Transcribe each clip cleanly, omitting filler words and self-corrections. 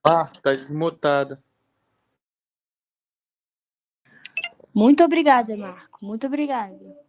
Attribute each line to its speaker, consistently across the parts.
Speaker 1: Ah, tá desmutada.
Speaker 2: Muito obrigada, Marco. Muito obrigada.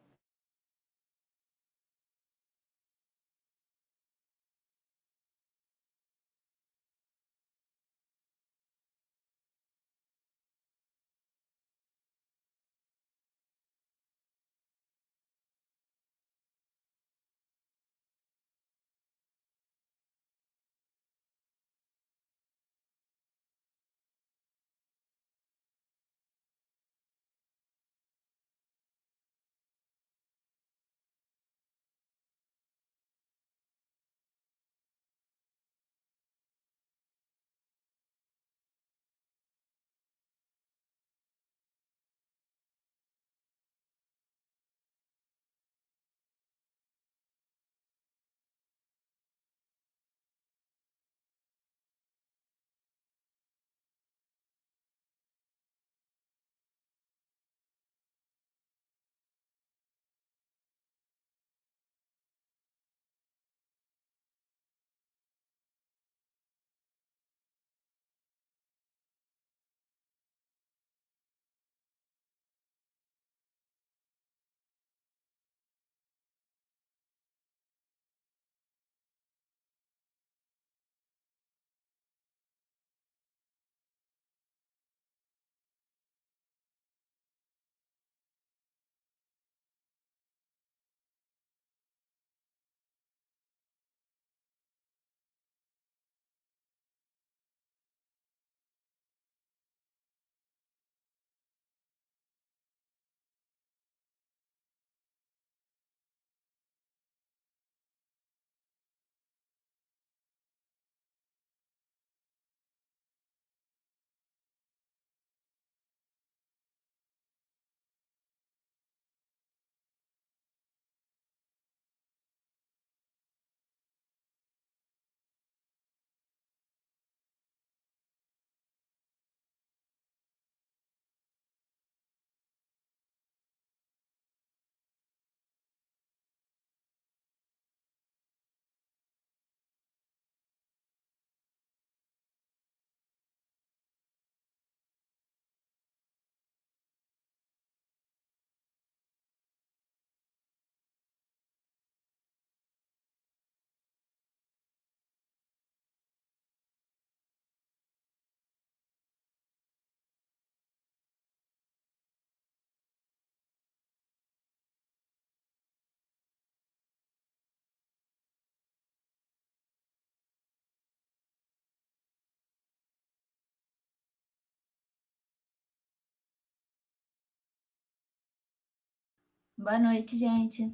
Speaker 3: Boa noite, gente.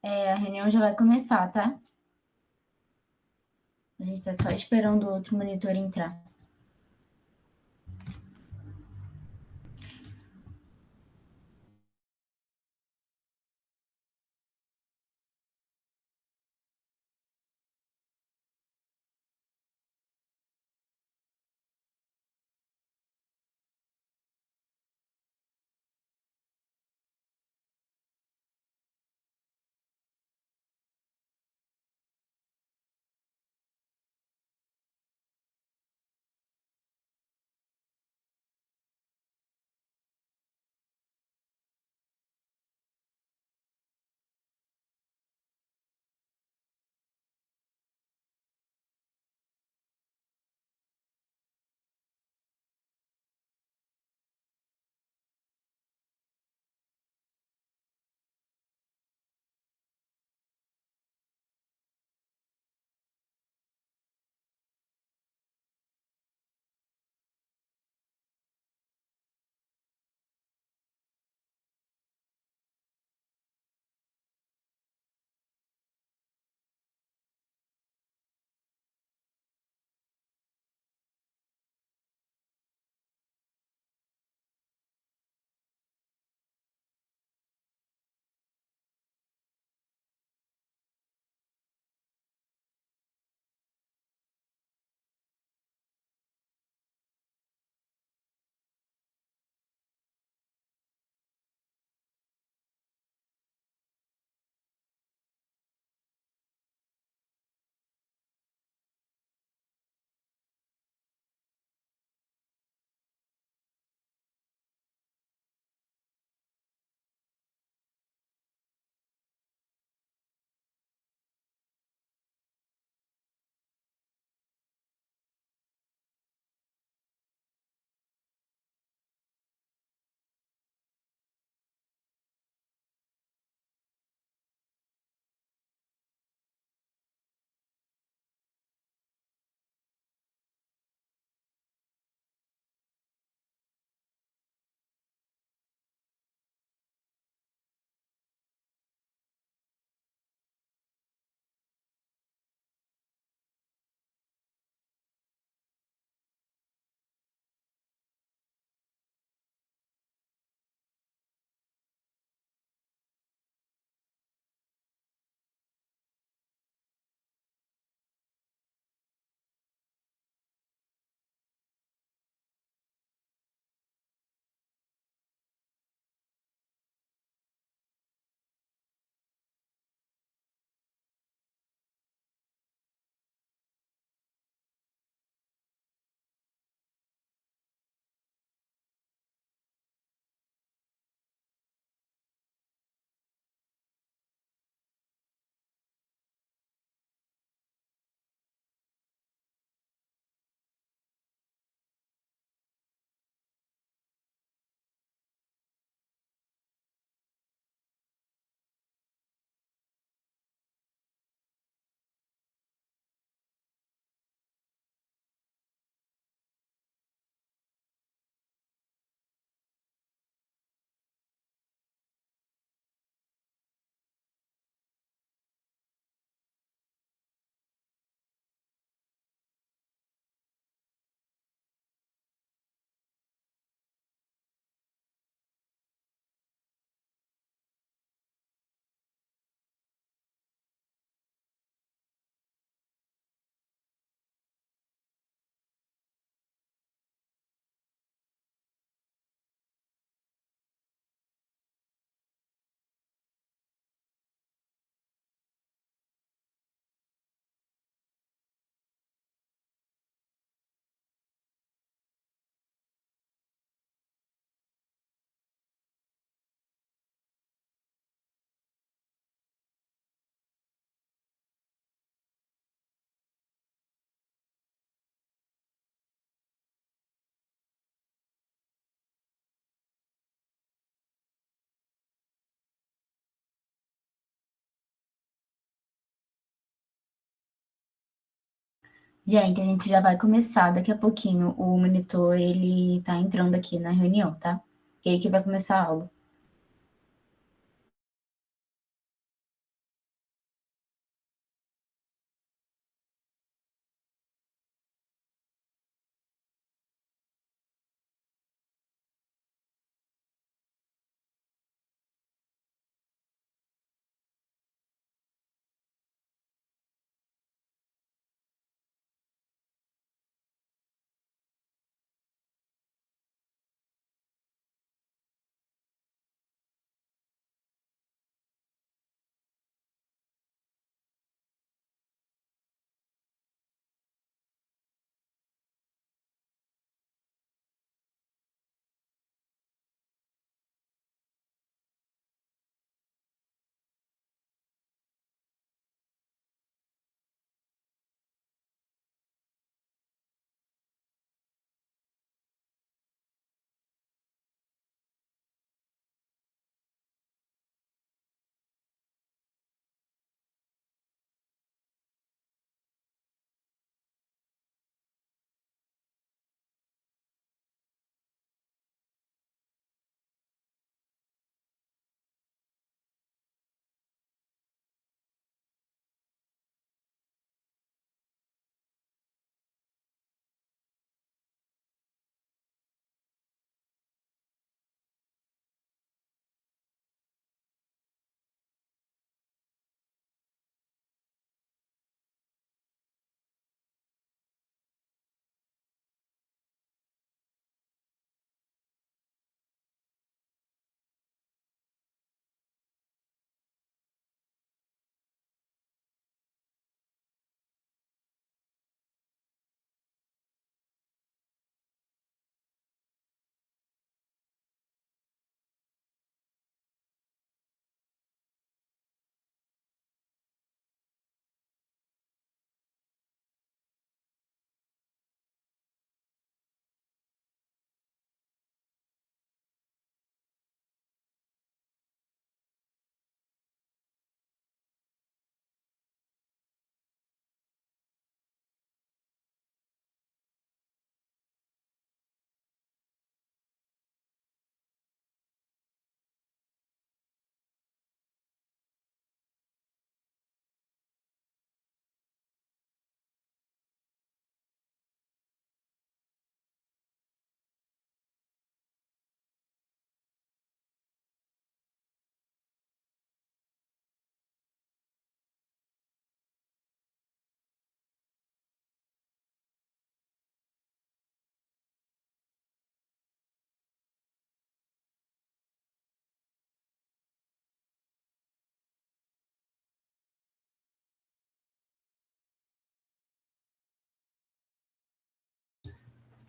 Speaker 3: A reunião já vai começar, tá? A gente está só esperando o outro monitor entrar. Gente, a gente já vai começar daqui a pouquinho. O monitor, ele tá entrando aqui na reunião, tá? Ele que vai começar a aula.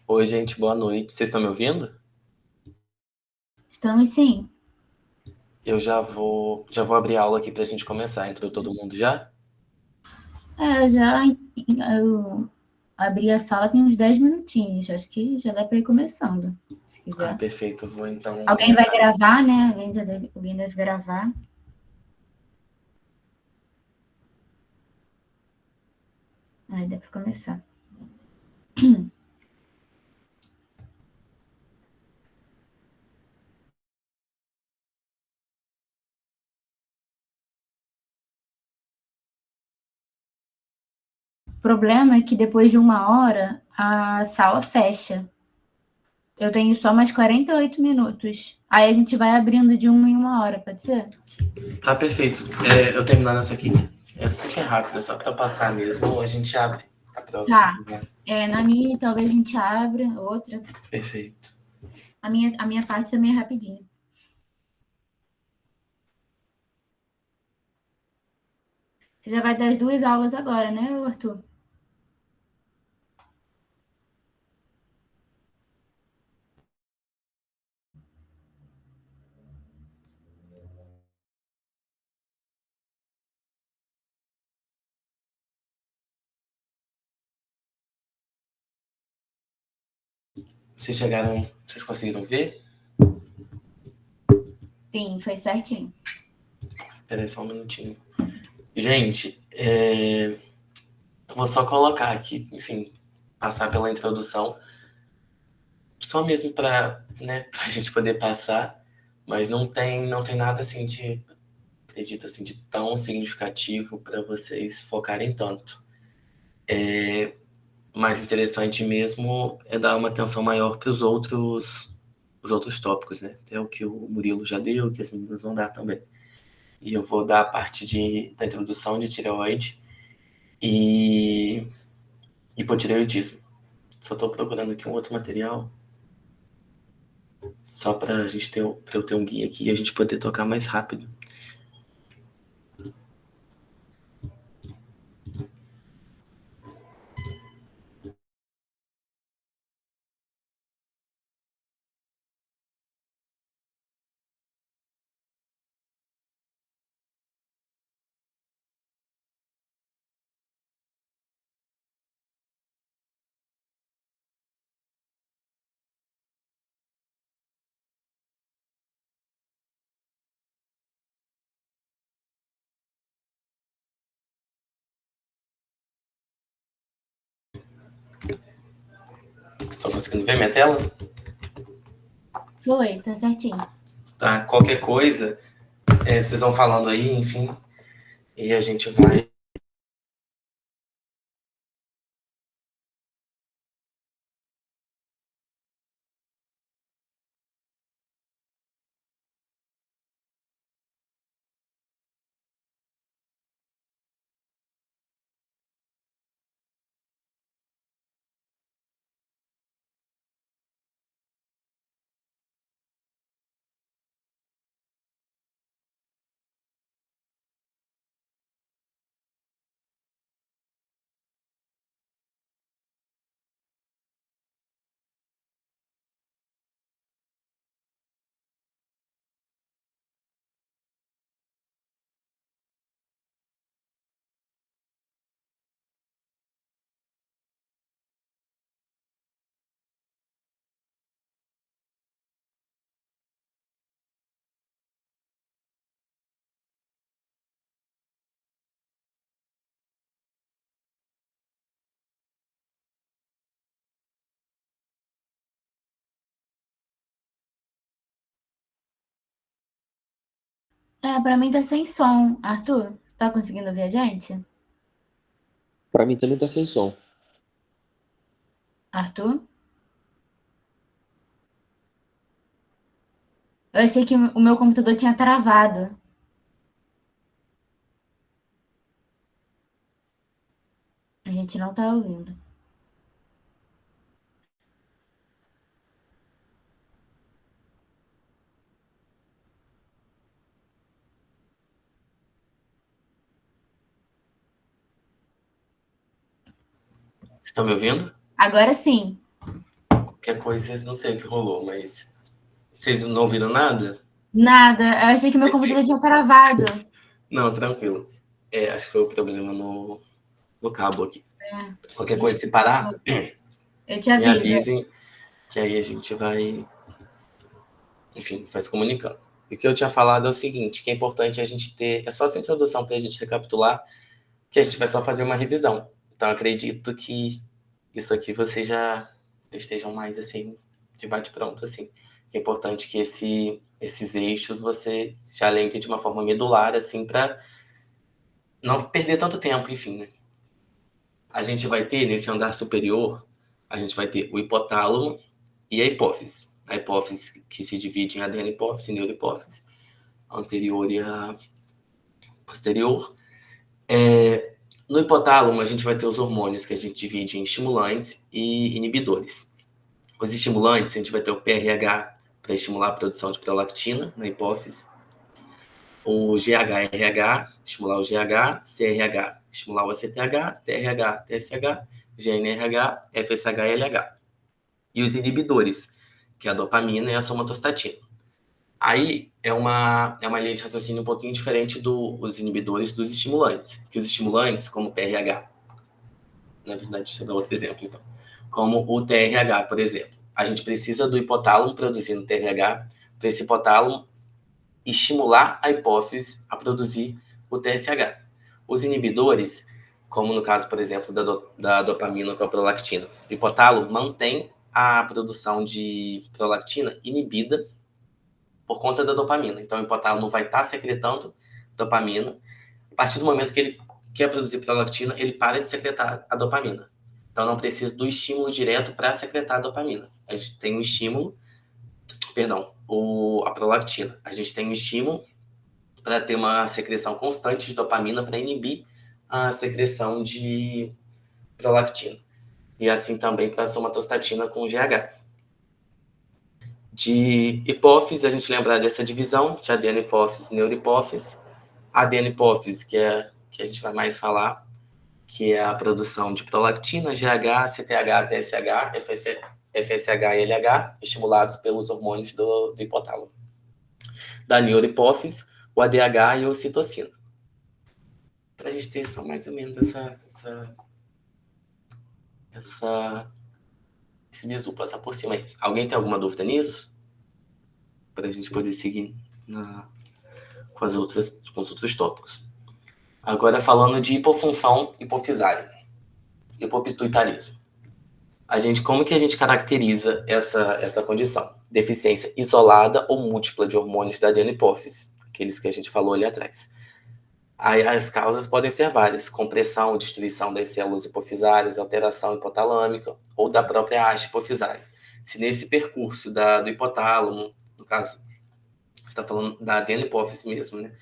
Speaker 4: Oi, gente, boa noite. Vocês estão me ouvindo?
Speaker 3: Estamos sim.
Speaker 4: Eu já vou abrir a aula aqui pra gente começar. Entrou todo mundo já?
Speaker 3: Eu abri a sala tem uns 10 minutinhos. Acho que já dá para ir começando, se quiser.
Speaker 4: Perfeito. Vou então
Speaker 3: Alguém vai
Speaker 4: começar.
Speaker 3: gravar, né? Alguém deve gravar. Aí dá para começar. O problema é que depois de 1 hora a sala fecha. Eu tenho só mais 48 minutos. Aí a gente vai abrindo de 1 em 1 hora, pode ser?
Speaker 4: Tá, perfeito. Eu terminando essa aqui. É super rápido, é só pra passar mesmo. Ou a gente abre a próxima.
Speaker 3: Tá. Na minha, talvez a gente abra outra.
Speaker 4: Perfeito.
Speaker 3: A minha parte também é rapidinho. Você já vai dar as 2 aulas agora, né, Arthur?
Speaker 4: Vocês conseguiram ver?
Speaker 3: Sim, foi certinho.
Speaker 4: Peraí só um minutinho. Gente, Eu vou só colocar aqui, enfim, passar pela introdução, só mesmo para, né, a gente poder passar, mas não tem nada assim de, acredito assim, de tão significativo para vocês focarem tanto. Mais interessante mesmo é dar uma atenção maior para os outros tópicos, né? Até o que o Murilo já deu, que as meninas vão dar também. E eu vou dar a parte da introdução de tireoide e hipotireoidismo. Só estou procurando aqui um outro material, só para eu ter um guia aqui e a gente poder tocar mais rápido. Estão conseguindo ver minha tela?
Speaker 3: Foi, tá certinho.
Speaker 4: Tá, qualquer coisa, vocês vão falando aí, enfim, e a gente vai...
Speaker 3: Pra mim tá sem som. Arthur, você tá conseguindo ouvir a gente?
Speaker 1: Pra mim também tá sem som.
Speaker 3: Arthur? Eu achei que o meu computador tinha travado. A gente não tá ouvindo.
Speaker 4: Estão me ouvindo?
Speaker 3: Agora sim.
Speaker 4: Qualquer coisa, não sei o que rolou, mas... Vocês não ouviram nada?
Speaker 3: Nada. Eu achei que meu computador tinha travado.
Speaker 4: Não, tranquilo. Acho que foi o problema no cabo aqui. Qualquer coisa, se
Speaker 3: Isso.
Speaker 4: parar,
Speaker 3: Eu te
Speaker 4: me
Speaker 3: aviso.
Speaker 4: avisem, que aí a gente vai, enfim, vai se comunicando. E o que eu tinha falado é o seguinte, que é importante a gente ter, é só essa introdução para a gente recapitular, que a gente vai só fazer uma revisão. Então, acredito que isso aqui vocês já estejam mais, assim, de bate-pronto, assim. É importante que esses eixos você se alenque de uma forma medular, assim, para não perder tanto tempo, enfim, né? A gente vai ter, nesse andar superior, a gente vai ter o hipotálamo e a hipófise. A hipófise que se divide em adrenocórtex e neurohipófise, a anterior e a posterior. No hipotálamo, a gente vai ter os hormônios que a gente divide em estimulantes e inibidores. Os estimulantes, a gente vai ter o PRH, para estimular a produção de prolactina na hipófise. O GHRH, estimular o GH, CRH, estimular o ACTH, TRH, TSH, GNRH, FSH e LH. E os inibidores, que é a dopamina e a somatostatina. Aí é uma linha de raciocínio um pouquinho diferente dos inibidores dos estimulantes. Que os estimulantes, como o PRH, na verdade, deixa eu dar outro exemplo, então. Como o TRH, por exemplo. A gente precisa do hipotálamo produzindo TRH, para esse hipotálamo estimular a hipófise a produzir o TSH. Os inibidores, como no caso, por exemplo, da dopamina com a prolactina. O hipotálamo mantém a produção de prolactina inibida por conta da dopamina. Então, o hipotálamo vai estar secretando dopamina. A partir do momento que ele quer produzir prolactina, ele para de secretar a dopamina. Então, não precisa do estímulo direto para secretar a dopamina. A gente tem um estímulo, a prolactina. A gente tem um estímulo para ter uma secreção constante de dopamina para inibir a secreção de prolactina. E assim também para a somatostatina com GH. De hipófise, a gente lembra dessa divisão de adeno-hipófise e neurohipófise. A adeno-hipófise, que a gente vai mais falar, que é a produção de prolactina, GH, CTH, TSH, FSH e LH, estimulados pelos hormônios do hipotálamo. Da neurohipófise, o ADH e a ocitocina. Para a gente ter só mais ou menos esse bizu, passar por cima aí. Alguém tem alguma dúvida nisso? Para a gente poder seguir com os outros tópicos. Agora, falando de hipofunção hipofisária, hipopituitarismo. Como que a gente caracteriza essa condição? Deficiência isolada ou múltipla de hormônios da adeno-hipófise, aqueles que a gente falou ali atrás. As causas podem ser várias: compressão ou destruição das células hipofisárias, alteração hipotalâmica ou da própria haste hipofisária. Se nesse percurso do hipotálamo, no caso, a gente está falando da adeno-hipófise mesmo, né?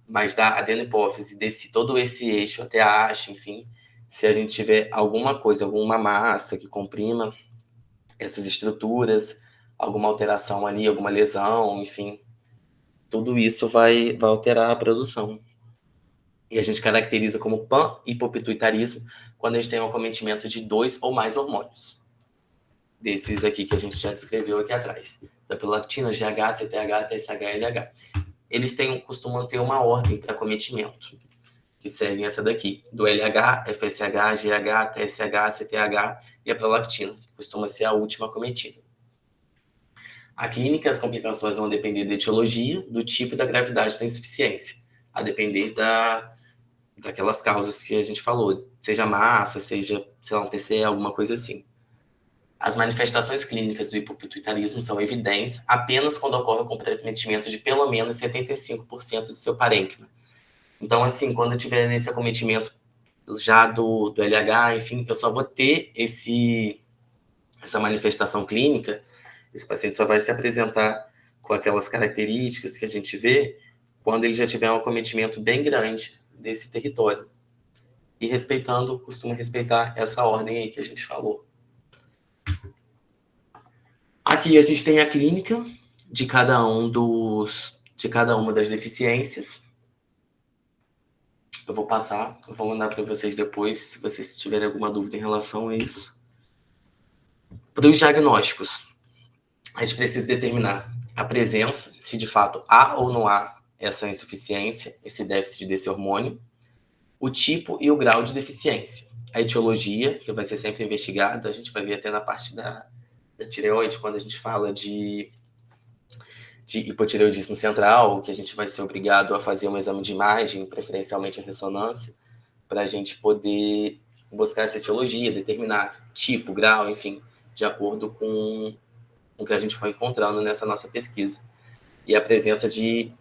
Speaker 4: Mas da adeno-hipófise, todo esse eixo até a haste, enfim, se a gente tiver alguma coisa, alguma massa que comprima essas estruturas, alguma alteração ali, alguma lesão, enfim, tudo isso vai alterar a produção. E a gente caracteriza como pan-hipopituitarismo quando a gente tem um acometimento de 2 ou mais hormônios. Desses aqui que a gente já descreveu aqui atrás. Da prolactina, GH, CTH, TSH e LH. Eles costumam ter uma ordem para acometimento, que segue essa daqui, do LH, FSH, GH, TSH, CTH e a prolactina, que costuma ser a última acometida. A clínica, as complicações vão depender da etiologia, do tipo e da gravidade da insuficiência, a depender daquelas causas que a gente falou, seja massa, seja, sei lá, um TCE, alguma coisa assim. As manifestações clínicas do hipopituitarismo são evidentes apenas quando ocorre o comprometimento de pelo menos 75% do seu parênquima. Então, assim, quando eu tiver nesse acometimento já do LH, enfim, eu só vou ter essa manifestação clínica, esse paciente só vai se apresentar com aquelas características que a gente vê quando ele já tiver um acometimento bem grande desse território. E costuma respeitar essa ordem aí que a gente falou. Aqui a gente tem a clínica de cada uma das deficiências. Eu vou mandar para vocês depois, se vocês tiverem alguma dúvida em relação a isso. Para os diagnósticos, a gente precisa determinar a presença, se de fato há ou não há essa insuficiência, esse déficit desse hormônio, o tipo e o grau de deficiência. A etiologia, que vai ser sempre investigada, a gente vai ver até na parte da tireoide, quando a gente fala de hipotireoidismo central, que a gente vai ser obrigado a fazer um exame de imagem, preferencialmente a ressonância, para a gente poder buscar essa etiologia, determinar tipo, grau, enfim, de acordo com o que a gente foi encontrando nessa nossa pesquisa. E a presença de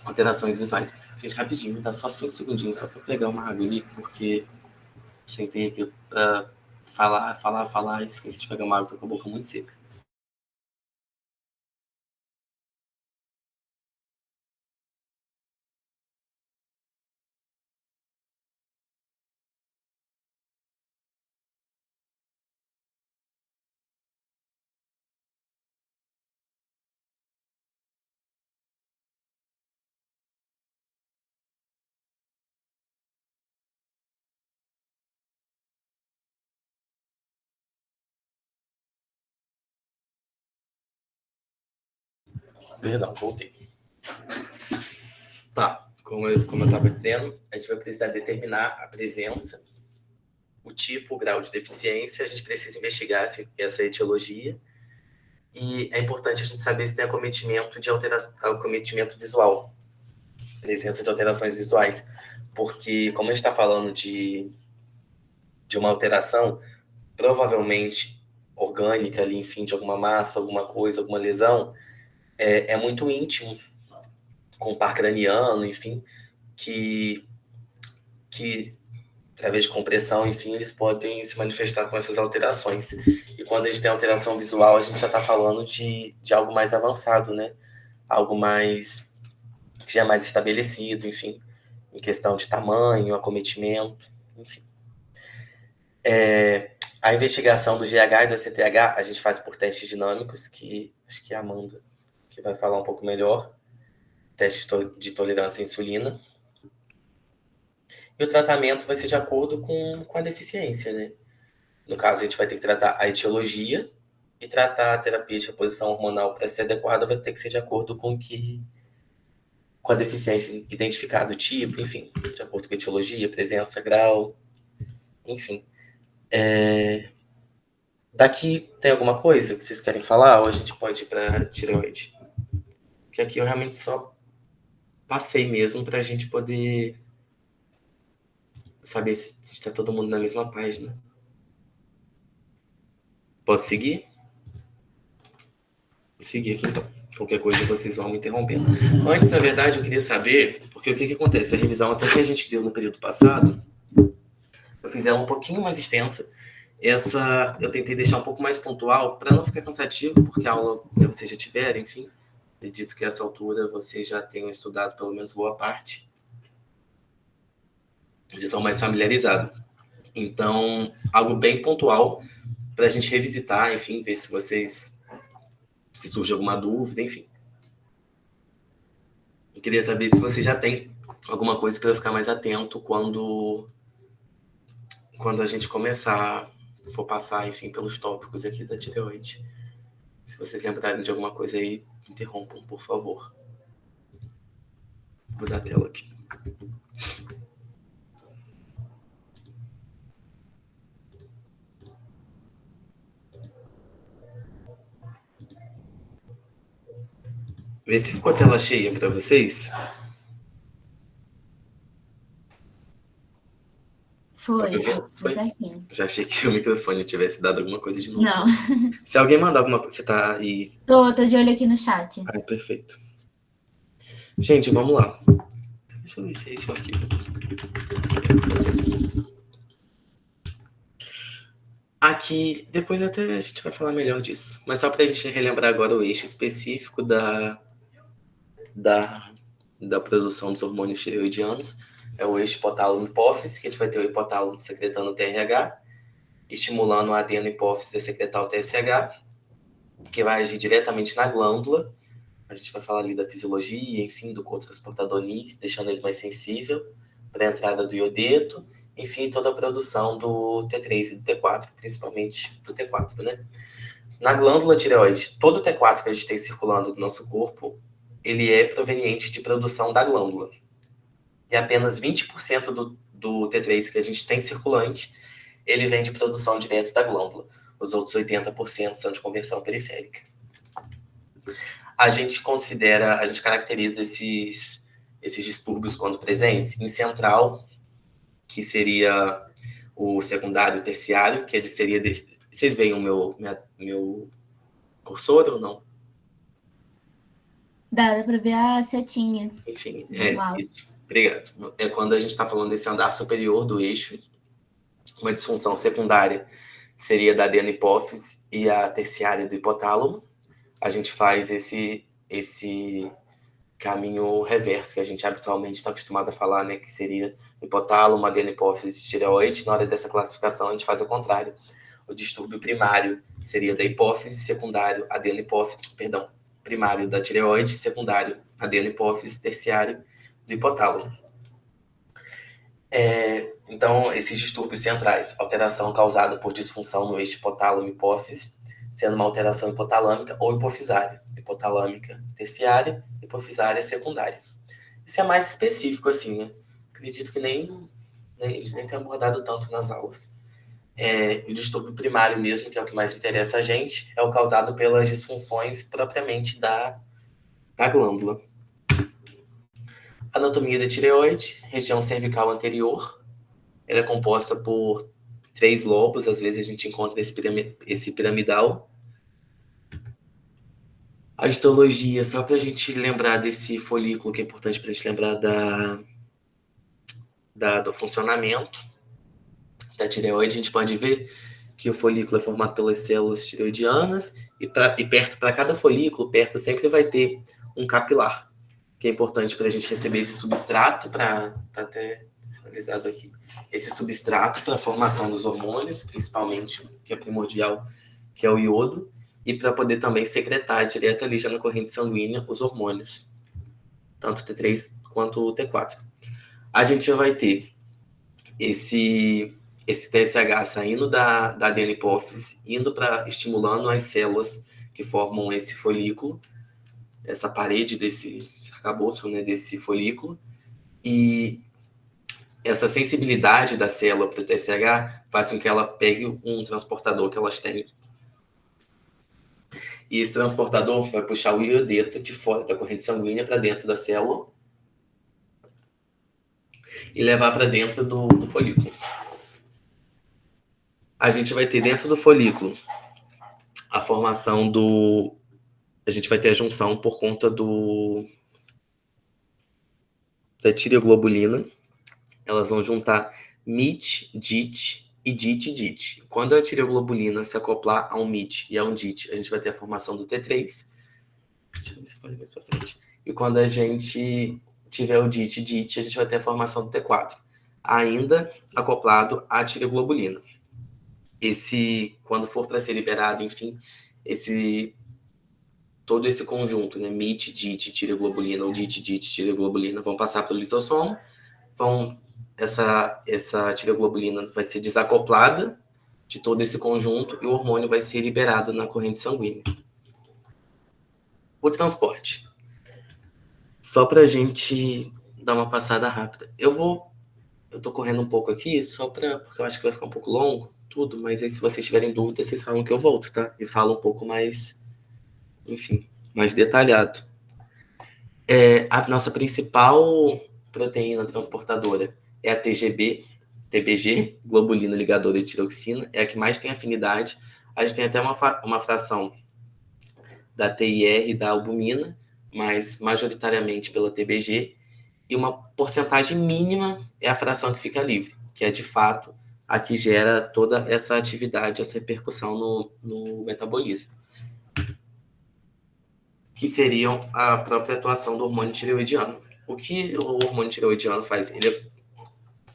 Speaker 4: alterações visuais. Gente, rapidinho, me dá só 5 segundinhos, só para eu pegar uma água ali, porque sentei aqui para falar, e esqueci de pegar uma água, tô com a boca muito seca. Perdão, voltei. Tá, como eu estava dizendo, a gente vai precisar determinar a presença, o tipo, o grau de deficiência, a gente precisa investigar essa etiologia, e é importante a gente saber se tem acometimento visual. presença de alterações visuais, porque como a gente está falando de uma alteração provavelmente orgânica ali, enfim, de alguma massa, alguma coisa, alguma lesão, é muito íntimo com o par craniano, enfim, que através de compressão, enfim, eles podem se manifestar com essas alterações. E quando a gente tem alteração visual, a gente já está falando de algo mais avançado, né? Algo mais que já é mais estabelecido, enfim, em questão de tamanho, acometimento, enfim. A investigação do GH e da CTH a gente faz por testes dinâmicos, que acho que é a Amanda que vai falar um pouco melhor, teste de tolerância à insulina. E o tratamento vai ser de acordo com a deficiência, né? No caso, a gente vai ter que tratar a etiologia e tratar a terapia de reposição hormonal para ser adequada vai ter que ser de acordo com a deficiência identificada, o tipo, enfim, de acordo com a etiologia, presença, grau, enfim. Daqui tem alguma coisa que vocês querem falar ou a gente pode ir para tireoide? Porque aqui eu realmente só passei mesmo para a gente poder saber se está todo mundo na mesma página. Posso seguir? Vou seguir aqui então. Qualquer coisa vocês vão me interrompendo. Antes, na verdade, eu queria saber, porque o que acontece? A revisão até que a gente deu no período passado, eu fiz ela um pouquinho mais extensa. Essa eu tentei deixar um pouco mais pontual para não ficar cansativo, porque a aula vocês já tiveram, enfim. Acredito que a essa altura vocês já tenham estudado pelo menos boa parte. Vocês estão mais familiarizados. Então, algo bem pontual para a gente revisitar, enfim, ver se surge alguma dúvida, enfim. Eu queria saber se você já tem alguma coisa para eu ficar mais atento quando a gente começar, for passar, enfim, pelos tópicos aqui da tireoide. Se vocês lembrarem de alguma coisa aí, interrompam, por favor. Vou dar a tela aqui. Vê se ficou a tela cheia para vocês.
Speaker 3: Foi,
Speaker 4: Tá me ouvindo?
Speaker 3: foi certinho.
Speaker 4: Já achei que o microfone tivesse dado alguma coisa de novo.
Speaker 3: Não.
Speaker 4: Se alguém mandar alguma coisa, você tá aí...
Speaker 3: Tô de olho aqui no chat.
Speaker 4: Ah, perfeito. Gente, vamos lá. Deixa eu ver se é esse o arquivo. Aqui, depois até a gente vai falar melhor disso. Mas só para a gente relembrar agora o eixo específico da produção dos hormônios tireoidianos. É o eixo hipotálamo-hipófise, que a gente vai ter o hipotálamo secretando o TRH, estimulando a adeno-hipófise a secretar o TSH, que vai agir diretamente na glândula. A gente vai falar ali da fisiologia, enfim, do cotransportador NIS, deixando ele mais sensível para a entrada do iodeto, enfim, toda a produção do T3 e do T4, principalmente do T4, né? Na glândula tireoide, todo o T4 que a gente tem circulando no nosso corpo, ele é proveniente de produção da glândula. E apenas 20% do T3 que a gente tem circulante, ele vem de produção direto da glândula. Os outros 80% são de conversão periférica. A gente caracteriza esses distúrbios quando presentes em central, que seria o secundário e o terciário, que ele seria... Vocês veem o meu cursor ou não?
Speaker 3: Dá para ver a setinha.
Speaker 4: Enfim, isso. Obrigado. É quando a gente está falando desse andar superior do eixo. Uma disfunção secundária seria da adeno-hipófise e a terciária do hipotálamo. A gente faz esse caminho reverso que a gente habitualmente está acostumado a falar, né? Que seria hipotálamo, adeno-hipófise, tireoide. Na hora dessa classificação, a gente faz o contrário. O distúrbio primário seria da hipófise, secundário, adeno-hipófise, primário da tireoide, secundário, adeno-hipófise, terciário do hipotálamo. Então, esses distúrbios centrais, alteração causada por disfunção no eixo hipotálamo-hipófise, sendo uma alteração hipotalâmica ou hipofisária. Hipotalâmica terciária, hipofisária secundária. Isso é mais específico, assim, né? Acredito que nem tenha abordado tanto nas aulas. O distúrbio primário mesmo, que é o que mais interessa a gente, é o causado pelas disfunções propriamente da glândula. Anatomia da tireoide, região cervical anterior. Ela é composta por 3 lobos, às vezes a gente encontra esse piramidal. A histologia, só para a gente lembrar desse folículo, que é importante para a gente lembrar do funcionamento da tireoide, a gente pode ver que o folículo é formado pelas células tireoidianas e perto, para cada folículo, perto sempre vai ter um capilar, que é importante para a gente receber esse substrato, tá até sinalizado aqui, esse substrato para a formação dos hormônios, principalmente, que é primordial, que é o iodo, e para poder também secretar direto ali já na corrente sanguínea os hormônios, tanto o T3 quanto o T4. A gente já vai ter esse TSH saindo da adenopófise, estimulando as células que formam esse folículo, essa parede desse arcabouço, né, desse folículo, e essa sensibilidade da célula para o TSH faz com que ela pegue um transportador que elas têm. E esse transportador vai puxar o iodeto de fora da corrente sanguínea para dentro da célula e levar para dentro do folículo. A gente vai ter dentro do folículo a formação a gente vai ter a junção por conta da tireoglobulina. Elas vão juntar MIT, DIT e DIT-DIT. Quando a tireoglobulina se acoplar a um MIT e a um DIT, a gente vai ter a formação do T3. Deixa eu ver se eu falei mais para frente. E quando a gente tiver o DIT-DIT, a gente vai ter a formação do T4, ainda acoplado à tireoglobulina. Quando for para ser liberado, enfim, todo esse conjunto, né, MIT, DIT, tireoglobulina, ou DIT, DIT, tireoglobulina, vão passar pelo lisossomo, essa tireoglobulina vai ser desacoplada de todo esse conjunto e o hormônio vai ser liberado na corrente sanguínea. O transporte. Só para a gente dar uma passada rápida. Eu tô correndo um pouco aqui, porque eu acho que vai ficar um pouco longo, tudo, mas aí se vocês tiverem dúvidas, vocês falam que eu volto, tá? E falo um pouco mais, enfim, mais detalhado. A nossa principal proteína transportadora é a TBG, globulina ligadora de tiroxina, é a que mais tem afinidade. A gente tem até uma fração da TIR e da albumina, mas majoritariamente pela TBG, e uma porcentagem mínima é a fração que fica livre, que é de fato a que gera toda essa atividade, essa repercussão no metabolismo, que seriam a própria atuação do hormônio tireoidiano. O que o hormônio tireoidiano faz? Ele é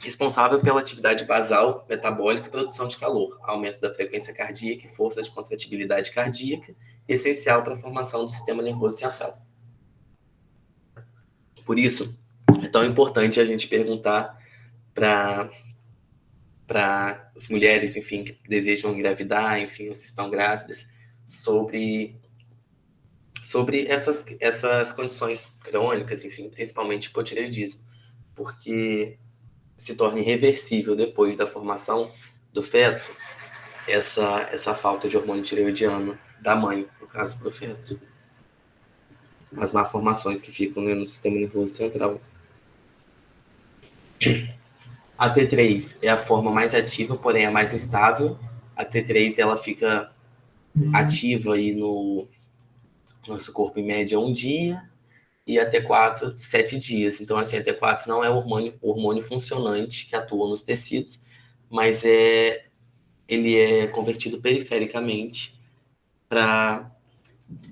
Speaker 4: responsável pela atividade basal, metabólica e produção de calor, aumento da frequência cardíaca e força de contratibilidade cardíaca, essencial para a formação do sistema nervoso central. Por isso, é tão importante a gente perguntar para as mulheres, enfim, que desejam engravidar, enfim, ou se estão grávidas, sobre essas condições crônicas, enfim, principalmente hipotireoidismo, porque se torna irreversível depois da formação do feto essa falta de hormônio tireoidiano da mãe, no caso do feto. As malformações que ficam no sistema nervoso central. A T3 é a forma mais ativa, porém a mais instável. A T3 ela fica ativa aí no nosso corpo em média 1 dia e a T4 7 dias. Então, assim, a T4 não é o hormônio funcionante que atua nos tecidos, mas ele é convertido perifericamente para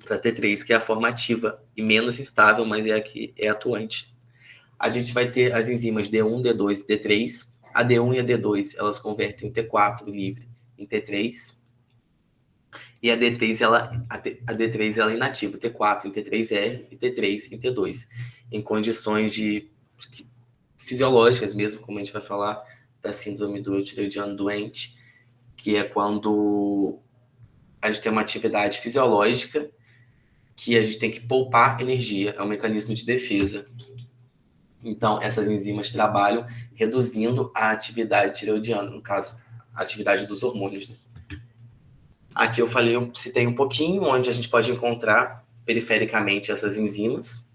Speaker 4: T3, que é a forma ativa e menos estável, mas é a que é atuante. A gente vai ter as enzimas D1, D2 e D3. A D1 e a D2, elas convertem o T4 livre em T3. E a D3, ela é inativa, T4 em T3R e T3 em T2. Em condições fisiológicas mesmo, como a gente vai falar da síndrome do tireoidiano doente, que é quando a gente tem uma atividade fisiológica que a gente tem que poupar energia, é um mecanismo de defesa. Então, essas enzimas trabalham reduzindo a atividade tireoidiana, no caso, a atividade dos hormônios, né? Aqui eu citei um pouquinho onde a gente pode encontrar perifericamente essas enzimas.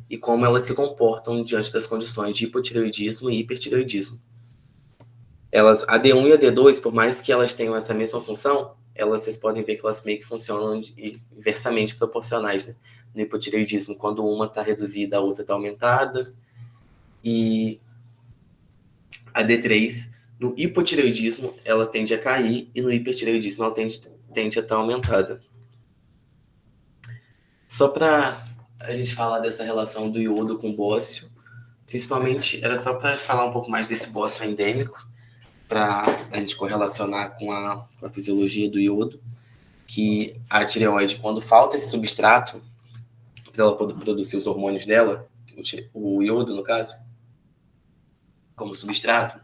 Speaker 4: e como elas se comportam diante das condições de hipotireoidismo e hipertireoidismo. A D1 e a D2, por mais que elas tenham essa mesma função, vocês podem ver que elas meio que funcionam inversamente proporcionais, né? No hipotireoidismo, quando uma está reduzida, a outra está aumentada. E a D3, no hipotireoidismo, ela tende a cair, e no hipertireoidismo ela tende a estar aumentada. Só para a gente falar dessa relação do iodo com o bócio, principalmente, era só para falar um pouco mais desse bócio endêmico, para a gente correlacionar com a fisiologia do iodo, que a tireoide, quando falta esse substrato para ela poder produzir os hormônios dela, o iodo, no caso, como substrato,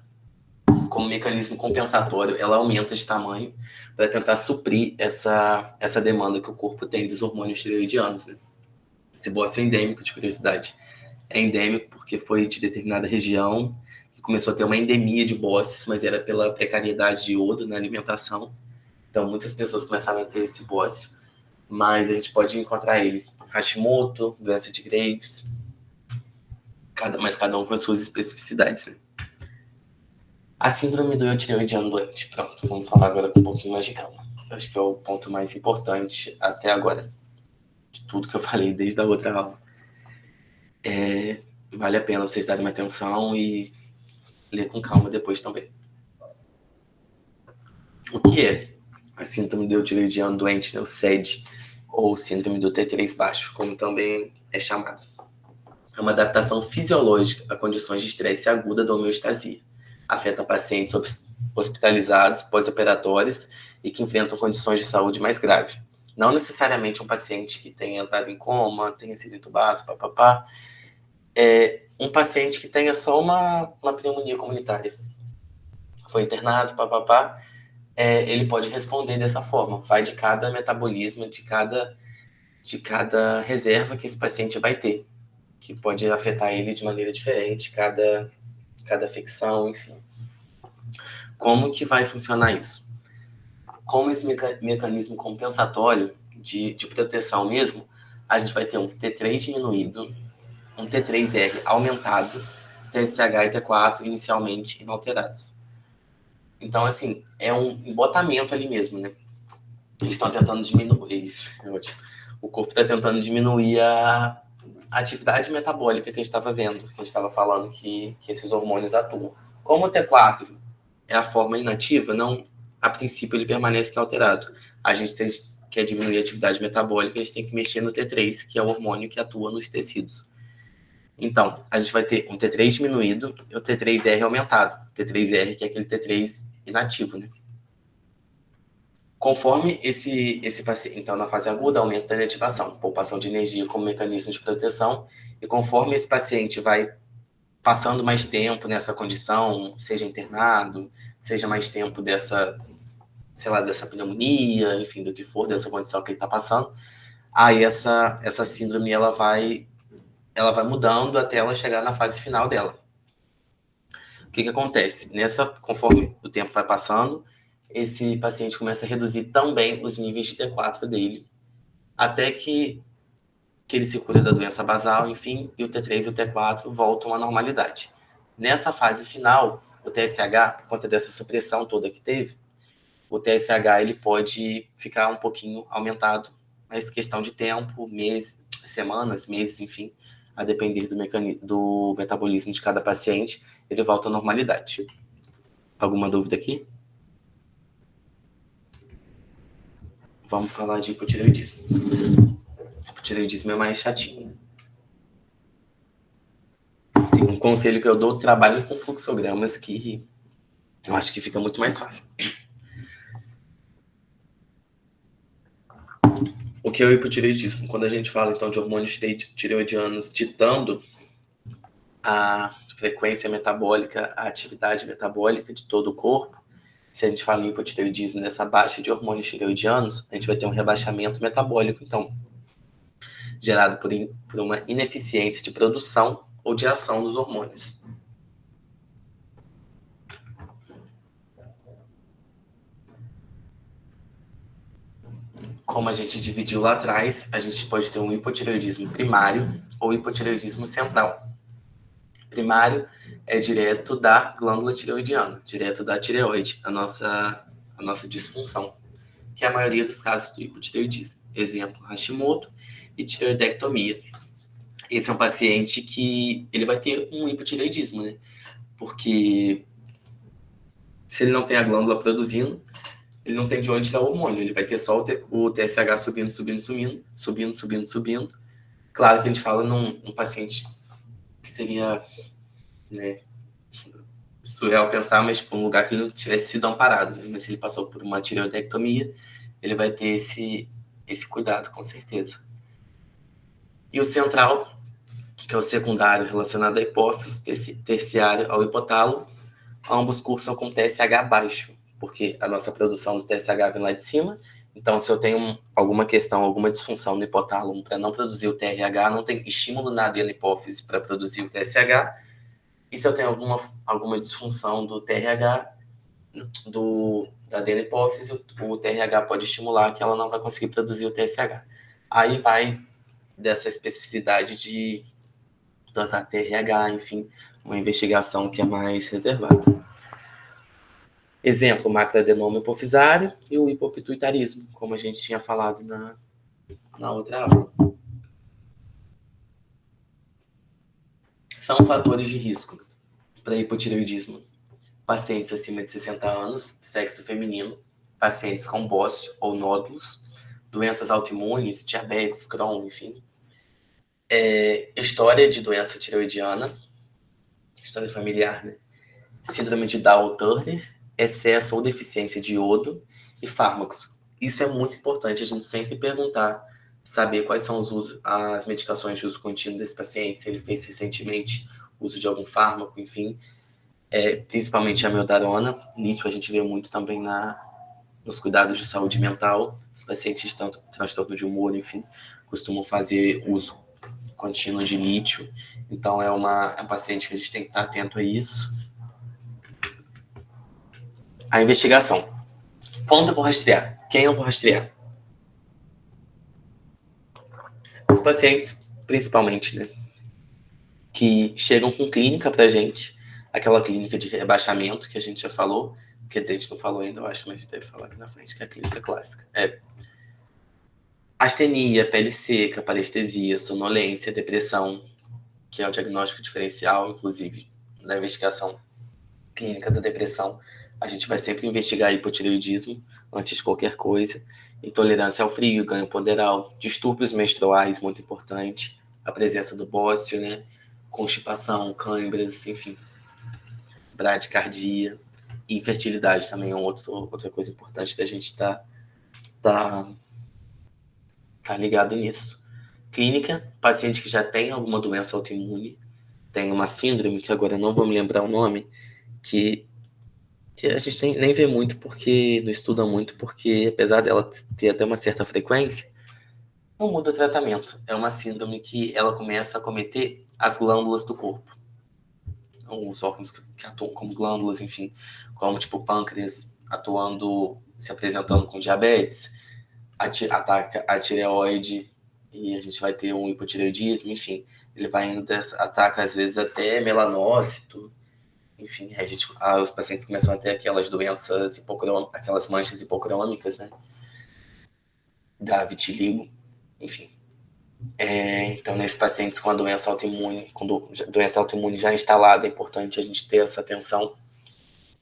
Speaker 4: como mecanismo compensatório, ela aumenta de tamanho para tentar suprir essa demanda que o corpo tem dos hormônios tireoidianos, né? Esse bócio é endêmico, de curiosidade. É endêmico porque foi de determinada região que começou a ter uma endemia de bócios, mas era pela precariedade de iodo na alimentação. Então, muitas pessoas começaram a ter esse bócio, mas a gente pode encontrar ele Hashimoto, doença de Graves, mas cada um com as suas especificidades, né? A síndrome do eutireoidiano doente. Pronto, vamos falar agora com um pouquinho mais de calma. Eu acho que é o ponto mais importante até agora, de tudo que eu falei desde a outra aula. Vale a pena vocês darem uma atenção e ler com calma depois também. O que é a síndrome do eutireoidiano doente, né? O SED, ou síndrome do T3 baixo, como também é chamado. É uma adaptação fisiológica a condições de estresse aguda da homeostasia. Afeta pacientes hospitalizados, pós-operatórios e que enfrentam condições de saúde mais graves. Não necessariamente um paciente que tenha entrado em coma, tenha sido entubado, papapá. É um paciente que tenha só uma pneumonia comunitária. Foi internado, papapá. Ele pode responder dessa forma. Vai de cada metabolismo, de cada reserva que esse paciente vai ter, que pode afetar ele de maneira diferente, cada afecção, enfim. Como que vai funcionar isso? Como esse mecanismo compensatório de proteção mesmo, a gente vai ter um T3 diminuído, um T3R aumentado, TSH e T4 inicialmente inalterados. Então, assim, é um embotamento ali mesmo, né? Eles estão tentando diminuir isso. É ótimo. O corpo está tentando diminuir a atividade metabólica que a gente estava vendo, que a gente estava falando que esses hormônios atuam. Como o T4 é a forma inativa, não, a princípio ele permanece inalterado. A gente quer diminuir a atividade metabólica, a gente tem que mexer no T3, que é o hormônio que atua nos tecidos. Então, a gente vai ter um T3 diminuído e o T3R aumentado. O T3R, que é aquele T3 inativo, né? Conforme esse paciente, então, na fase aguda, aumenta a inativação, poupação de energia como mecanismo de proteção, e conforme esse paciente vai passando mais tempo nessa condição, seja internado, seja mais tempo dessa pneumonia, enfim, do que for, dessa condição que ele está passando, aí essa síndrome, ela vai mudando até ela chegar na fase final dela. O que acontece? Conforme o tempo vai passando, esse paciente começa a reduzir também os níveis de T4 dele, até que ele se cura da doença basal, enfim, e o T3 e o T4 voltam à normalidade. Nessa fase final, o TSH, por conta dessa supressão toda que teve, o TSH ele pode ficar um pouquinho aumentado, mas questão de tempo, meses, semanas, meses, enfim, a depender do metabolismo de cada paciente, ele volta à normalidade. Alguma dúvida aqui? Vamos falar de hipotireoidismo. Hipotireoidismo é mais chatinho. Assim, um conselho que eu dou, trabalho com fluxogramas, que eu acho que fica muito mais fácil. O que é o hipotireoidismo? Quando a gente fala, então, de hormônios tireoidianos ditando a frequência metabólica, a atividade metabólica de todo o corpo, se a gente fala em hipotireoidismo nessa baixa de hormônios tireoidianos, a gente vai ter um rebaixamento metabólico, então, gerado por uma ineficiência de produção ou de ação dos hormônios. Como a gente dividiu lá atrás, a gente pode ter um hipotireoidismo primário ou hipotireoidismo central. Primário é direto da glândula tireoidiana, direto da tireoide, a nossa disfunção, que é a maioria dos casos do hipotireoidismo. Exemplo, Hashimoto e tireoidectomia. Esse é um paciente que ele vai ter um hipotireoidismo, né? Porque se ele não tem a glândula produzindo, ele não tem de onde tirar o hormônio, ele vai ter só o TSH subindo. Claro que a gente fala num paciente que seria, né, surreal pensar, mas tipo, um lugar que ele não tivesse sido amparado, né? Mas se ele passou por uma tireoidectomia, ele vai ter esse cuidado, com certeza. E o central, que é o secundário relacionado à hipófise, terciário ao hipotálamo, ambos cursam com TSH baixo, porque a nossa produção do TSH vem lá de cima. Então, se eu tenho alguma questão, alguma disfunção no hipotálamo para não produzir o TRH, não tem estímulo na adenopófise para produzir o TSH. E se eu tenho alguma disfunção do TRH, da adenopófise, o TRH pode estimular que ela não vai conseguir produzir o TSH. Aí vai dessa especificidade de dosar TRH, enfim, uma investigação que é mais reservada. Exemplo, macroadenoma hipofisário e o hipopituitarismo, como a gente tinha falado na outra aula. São fatores de risco para hipotireoidismo: pacientes acima de 60 anos, sexo feminino, pacientes com bócio ou nódulos, doenças autoimunes, diabetes, Crohn, enfim. História de doença tireoidiana, história familiar, né? Síndrome de Down-Turner, excesso ou deficiência de iodo e fármacos. Isso é muito importante a gente sempre perguntar, saber quais são as medicações de uso contínuo desse paciente, se ele fez recentemente uso de algum fármaco, enfim. Principalmente a amiodarona, lítio a gente vê muito também nos cuidados de saúde mental. Os pacientes de transtorno de humor, enfim, costumam fazer uso contínuo de lítio. Então é um paciente que a gente tem que estar atento a isso. A investigação. Quando eu vou rastrear? Quem eu vou rastrear? Os pacientes, principalmente, né, que chegam com clínica pra gente, aquela clínica de rebaixamento que a gente já falou, quer dizer, a gente não falou ainda, eu acho, mas a gente deve falar aqui na frente, que é a clínica clássica. Astenia, pele seca, parestesia, sonolência, depressão, que é o diagnóstico diferencial, inclusive, na investigação clínica da depressão. A gente vai sempre investigar hipotireoidismo antes de qualquer coisa. Intolerância ao frio, ganho ponderal, distúrbios menstruais, muito importante, a presença do bócio, né? Constipação, câimbras, enfim, bradicardia, e infertilidade também é outra coisa importante da gente tá ligado nisso. Clínica, paciente que já tem alguma doença autoimune, tem uma síndrome, que agora eu não vou me lembrar o nome, que a gente nem vê muito, porque não estuda muito, porque apesar dela ter até uma certa frequência, não muda o tratamento. É uma síndrome que ela começa a acometer as glândulas do corpo. Os órgãos que atuam como glândulas, enfim, como tipo pâncreas se apresentando com diabetes, ataca a tireoide e a gente vai ter um hipotireoidismo, enfim. Ele vai indo ataca às vezes até melanócito. Enfim, os pacientes começam a ter aquelas doenças aquelas manchas hipocrômicas, né? Da vitiligo, enfim. Então, nesses pacientes com a doença autoimune, já instalada, é importante a gente ter essa atenção.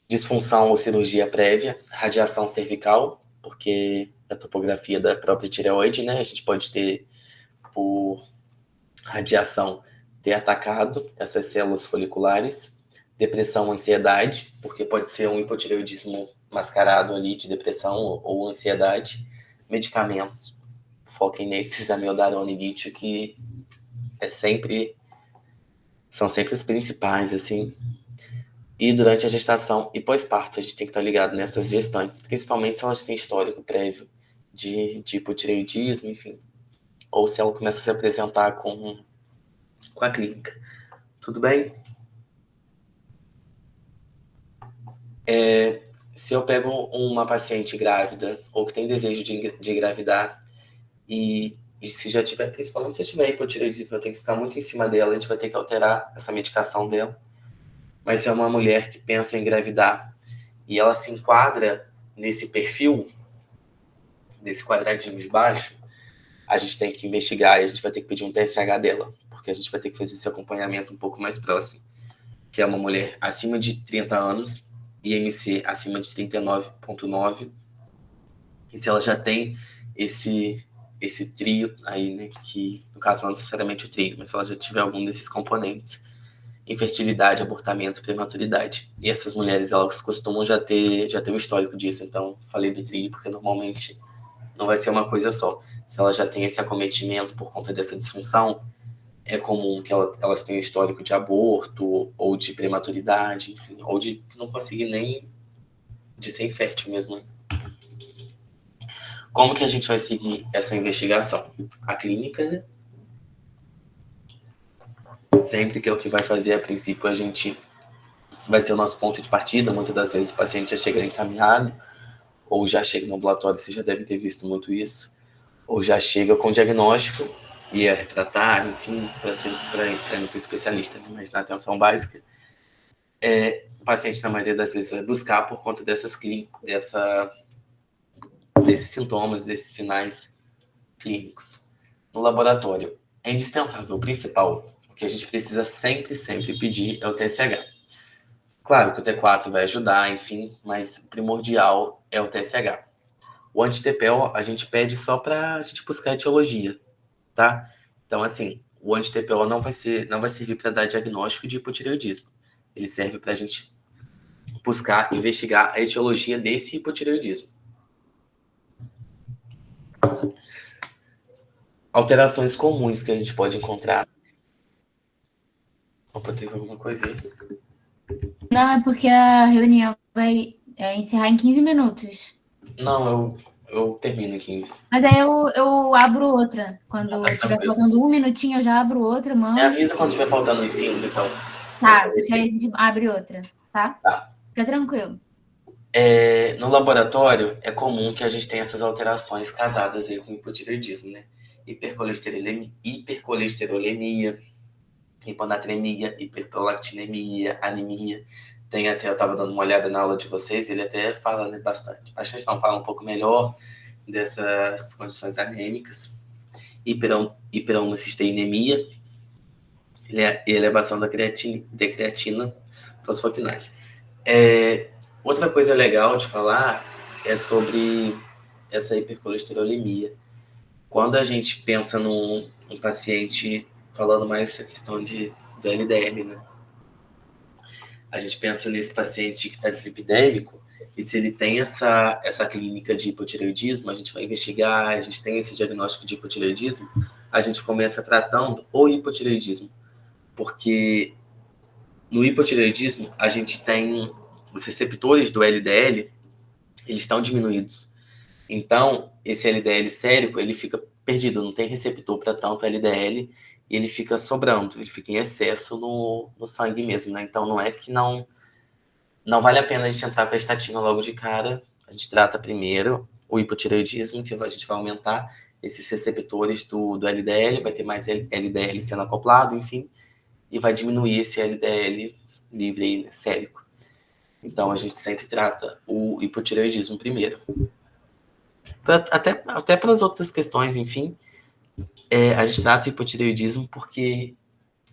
Speaker 4: Disfunção ou cirurgia prévia, radiação cervical, porque a topografia da própria tireoide, né? A gente pode ter, por radiação, ter atacado essas células foliculares. Depressão, ansiedade, porque pode ser um hipotireoidismo mascarado ali de depressão ou ansiedade. Medicamentos, foquem nesses amiodarona e lítio, que são sempre os principais, assim. E durante a gestação e pós-parto, a gente tem que estar ligado nessas gestantes, principalmente se elas têm histórico prévio de hipotireoidismo, enfim, ou se ela começa a se apresentar com a clínica. Tudo bem? Se eu pego uma paciente grávida ou que tem desejo de engravidar e E se já tiver, principalmente se tiver hipotireoidismo, eu tenho que ficar muito em cima dela, a gente vai ter que alterar essa medicação dela. Mas se é uma mulher que pensa em engravidar e ela se enquadra nesse perfil, nesse quadradinho de baixo, a gente tem que investigar e a gente vai ter que pedir um TSH dela, porque a gente vai ter que fazer esse acompanhamento um pouco mais próximo, que é uma mulher acima de 30 anos, IMC acima de 39,9, e se ela já tem esse trio aí, né, que no caso não necessariamente o trio, mas se ela já tiver algum desses componentes, infertilidade, abortamento, prematuridade. E essas mulheres, elas costumam já ter um histórico disso, então falei do trio porque normalmente não vai ser uma coisa só. Se ela já tem esse acometimento por conta dessa disfunção, é comum que elas tenham histórico de aborto, ou de prematuridade, enfim, ou de não conseguir nem de ser infértil mesmo. Como que a gente vai seguir essa investigação? A clínica, né? Sempre que é o que vai fazer, a princípio, a gente vai ser o nosso ponto de partida. Muitas das vezes o paciente já chega encaminhado, ou já chega no ambulatório, vocês já devem ter visto muito isso, ou já chega com diagnóstico e é refratário, enfim, para entrar no especialista, né? Mas na atenção básica, o paciente, na maioria das vezes, vai buscar por conta desses sintomas, desses sinais clínicos. No laboratório, é indispensável, o principal, o que a gente precisa sempre pedir é o TSH. Claro que o T4 vai ajudar, enfim, mas o primordial é o TSH. O anti-TPO a gente pede só para a gente buscar a etiologia, tá? Então, assim, o anti-TPO não vai servir para dar diagnóstico de hipotireoidismo. Ele serve para a gente buscar, investigar a etiologia desse hipotireoidismo. Alterações comuns que a gente pode encontrar. Opa, teve alguma coisa aí?
Speaker 3: Não, é porque a reunião vai encerrar em 15 minutos.
Speaker 4: Não, eu termino em 15.
Speaker 3: Mas aí eu abro outra. Quando
Speaker 4: tá
Speaker 3: estiver
Speaker 4: tranquilo.
Speaker 3: faltando um minutinho, eu já abro outra, mano.
Speaker 4: Me avisa quando estiver faltando uns 5, então.
Speaker 3: Tá, porque aí a gente abre outra, tá?
Speaker 4: Tá.
Speaker 3: Fica tranquilo.
Speaker 4: No laboratório, é comum que a gente tenha essas alterações casadas aí com hipotireoidismo, né? Hipercolesterolemia, hiponatremia, hiperprolactinemia, anemia. Tem até, eu estava dando uma olhada na aula de vocês, ele até fala, né, bastante. Bastante não, fala um pouco melhor dessas condições anêmicas. Hiperhomocisteinemia, elevação da creatina fosfoquinase. Outra coisa legal de falar é sobre essa hipercolesterolemia. Quando a gente pensa num paciente, falando mais essa questão do LDL, né? A gente pensa nesse paciente que está dislipidêmico, e se ele tem essa clínica de hipotireoidismo, a gente vai investigar, a gente tem esse diagnóstico de hipotireoidismo, a gente começa tratando o hipotireoidismo, porque no hipotireoidismo a gente tem os receptores do LDL, eles estão diminuídos. Então, esse LDL sérico, ele fica perdido, não tem receptor para tanto LDL, e ele fica sobrando, ele fica em excesso no sangue mesmo, né? Então, não é que não vale a pena a gente entrar com a estatina logo de cara, a gente trata primeiro o hipotireoidismo, que a gente vai aumentar esses receptores do LDL, vai ter mais LDL sendo acoplado, enfim, e vai diminuir esse LDL livre aí, né, sérico. Então, a gente sempre trata o hipotireoidismo primeiro. Até para as outras questões, enfim, a gente trata o hipotireoidismo porque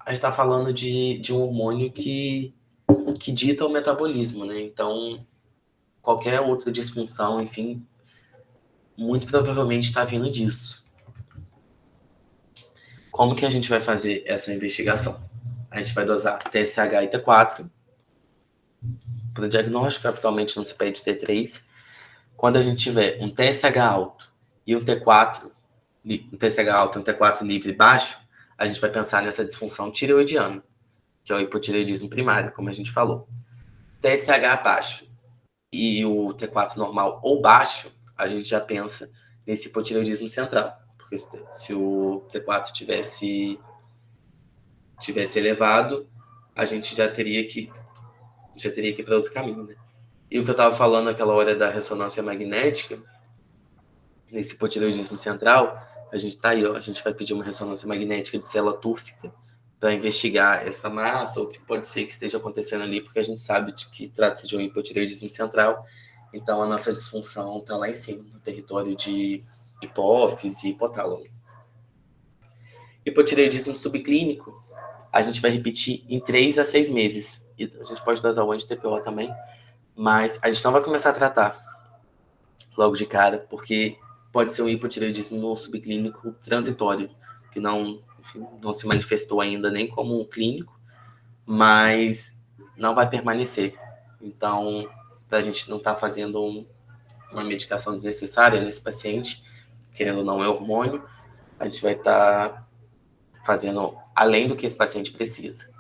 Speaker 4: a gente está falando de um hormônio que dita o metabolismo, né? Então, qualquer outra disfunção, enfim, muito provavelmente está vindo disso. Como que a gente vai fazer essa investigação? A gente vai dosar TSH e T4. Para o diagnóstico, habitualmente não se pede T3. Quando a gente tiver um TSH alto e um T4, um TSH alto e um T4 livre baixo, a gente vai pensar nessa disfunção tireoidiana, que é o hipotireoidismo primário, como a gente falou. TSH baixo e o T4 normal ou baixo, a gente já pensa nesse hipotireoidismo central, porque se o T4 tivesse elevado, a gente já teria que ir para outro caminho, né? E o que eu estava falando naquela hora da ressonância magnética, nesse hipotireoidismo central, A gente tá aí, ó. A gente vai pedir uma ressonância magnética de célula túrcica para investigar essa massa, ou o que pode ser que esteja acontecendo ali, porque a gente sabe que trata-se de um hipotireoidismo central. Então, a nossa disfunção está lá em cima, no território de hipófise e hipotálamo. Hipotireoidismo subclínico, a gente vai repetir em 3 a 6 meses. E a gente pode dosar o anti-TPO também, mas a gente não vai começar a tratar logo de cara, porque pode ser um hipotireoidismo subclínico transitório, que não se manifestou ainda nem como um clínico, mas não vai permanecer. Então, para a gente não estar fazendo uma medicação desnecessária nesse paciente, querendo ou não é hormônio, a gente vai estar fazendo além do que esse paciente precisa.